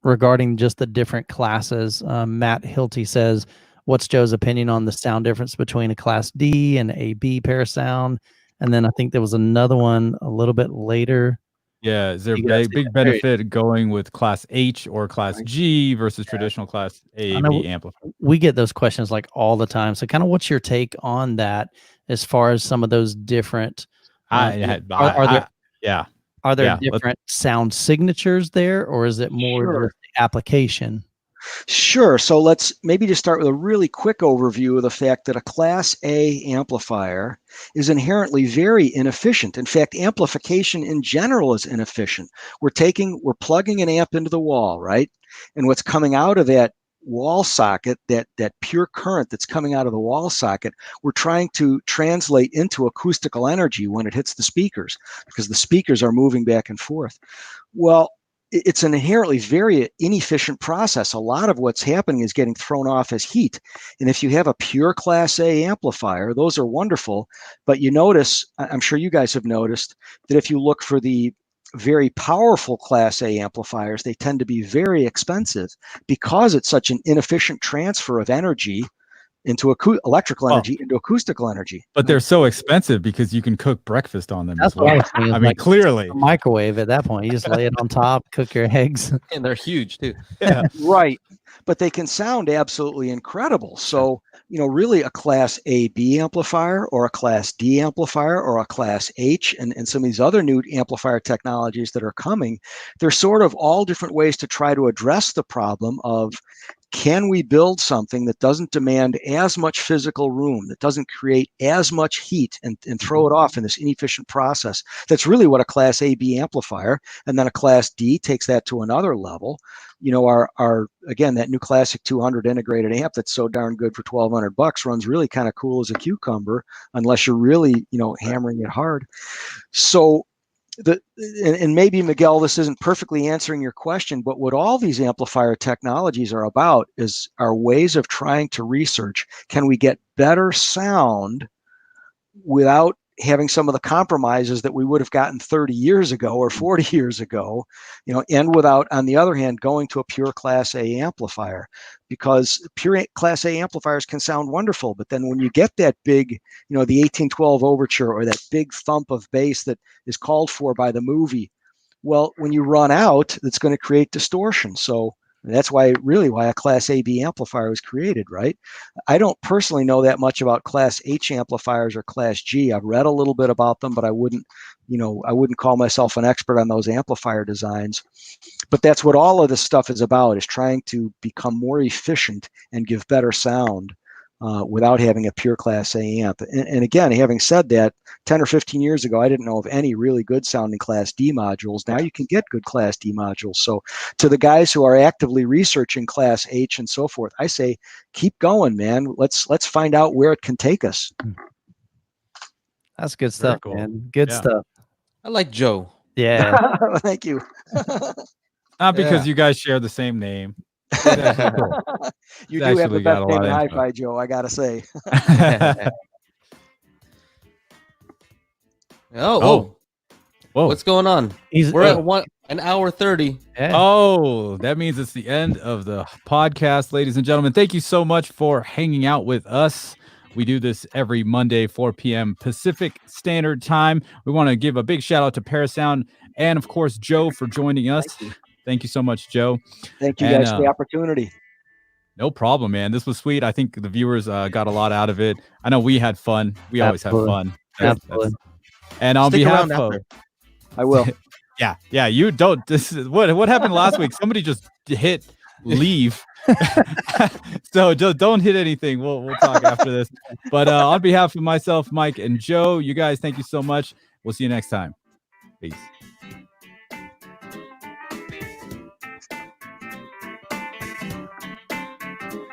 regarding just the different classes. Matt Hilty says, what's Joe's opinion on the sound difference between a Class D and AB Parasound? And then I think there was another one a little bit later. Yeah. Is there a big benefit going with Class H or Class G versus traditional Class A, B amplifier? We get those questions like all the time. So kind of what's your take on that as far as some of those different Are there different sound signatures there, or is it more the application? Sure. So let's maybe just start with a really quick overview of the fact that a Class A amplifier is inherently very inefficient. In fact, amplification in general is inefficient. We're plugging an amp into the wall, right? And what's coming out of that wall socket, that pure current that's coming out of the wall socket, we're trying to translate into acoustical energy when it hits the speakers, because the speakers are moving back and forth. Well, it's an inherently very inefficient process. A lot of what's happening is getting thrown off as heat. And if you have a pure Class A amplifier, those are wonderful. But you notice, I'm sure you guys have noticed, that if you look for the very powerful Class A amplifiers, they tend to be very expensive because it's such an inefficient transfer of energy into electrical energy into acoustical energy. But they're so expensive because you can cook breakfast on them That's as well. what I was I mean, clearly. microwave at that point. You just lay it on top, cook your eggs. And they're huge too. Yeah. Right. But they can sound absolutely incredible. So, really a Class A/B amplifier or a Class D amplifier or a Class H and some of these other new amplifier technologies that are coming, they're sort of all different ways to try to address the problem of, can we build something that doesn't demand as much physical room, that doesn't create as much heat and throw it off in this inefficient process? That's really what a Class A/B amplifier, and then a Class D takes that to another level. Our again, that new Classic 200 integrated amp that's so darn good for $1,200 runs really kind of cool as a cucumber, unless you're really, hammering it hard. So and maybe, Miguel, this isn't perfectly answering your question, but what all these amplifier technologies are about are ways of trying to research, can we get better sound without having some of the compromises that we would have gotten 30 years ago or 40 years ago, and without, on the other hand, going to a pure Class A amplifier, because pure Class A amplifiers can sound wonderful. But then when you get that big, the 1812 overture or that big thump of bass that is called for by the movie, well, when you run out, that's going to create distortion. So that's why a Class A/B amplifier was created, right? I don't personally know that much about Class H amplifiers or Class G. I've read a little bit about them, but I wouldn't call myself an expert on those amplifier designs. But that's what all of this stuff is about, is trying to become more efficient and give better sound without having a pure Class A amp. And again, having said that, 10 or 15 years ago, I didn't know of any really good sounding Class D modules. Now you can get good Class D modules. So to the guys who are actively researching Class H and so forth, I say, keep going, man. Let's find out where it can take us. That's good stuff, cool. man. Good stuff. I like Joe. Yeah. Thank you. Not because you guys share the same name. You do have the best name in Hi-Fi, Joe, I gotta say. Whoa. What's going on? We're at 1 hour 30. Yeah. Oh, that means it's the end of the podcast, ladies and gentlemen. Thank you so much for hanging out with us. We do this every Monday, 4 p.m. Pacific Standard Time. We want to give a big shout out to Parasound and, of course, Joe for joining us. Thank you so much, Joe. Thank you guys for the opportunity. No problem, man. This was sweet. I think the viewers got a lot out of it. I know we had fun. We always have fun. Absolutely. And on behalf of, I will. Yeah. You don't. This is what happened last week. Somebody just hit leave. So just don't hit anything. We'll talk after this. But on behalf of myself, Mike, and Joe, you guys, thank you so much. We'll see you next time. Peace.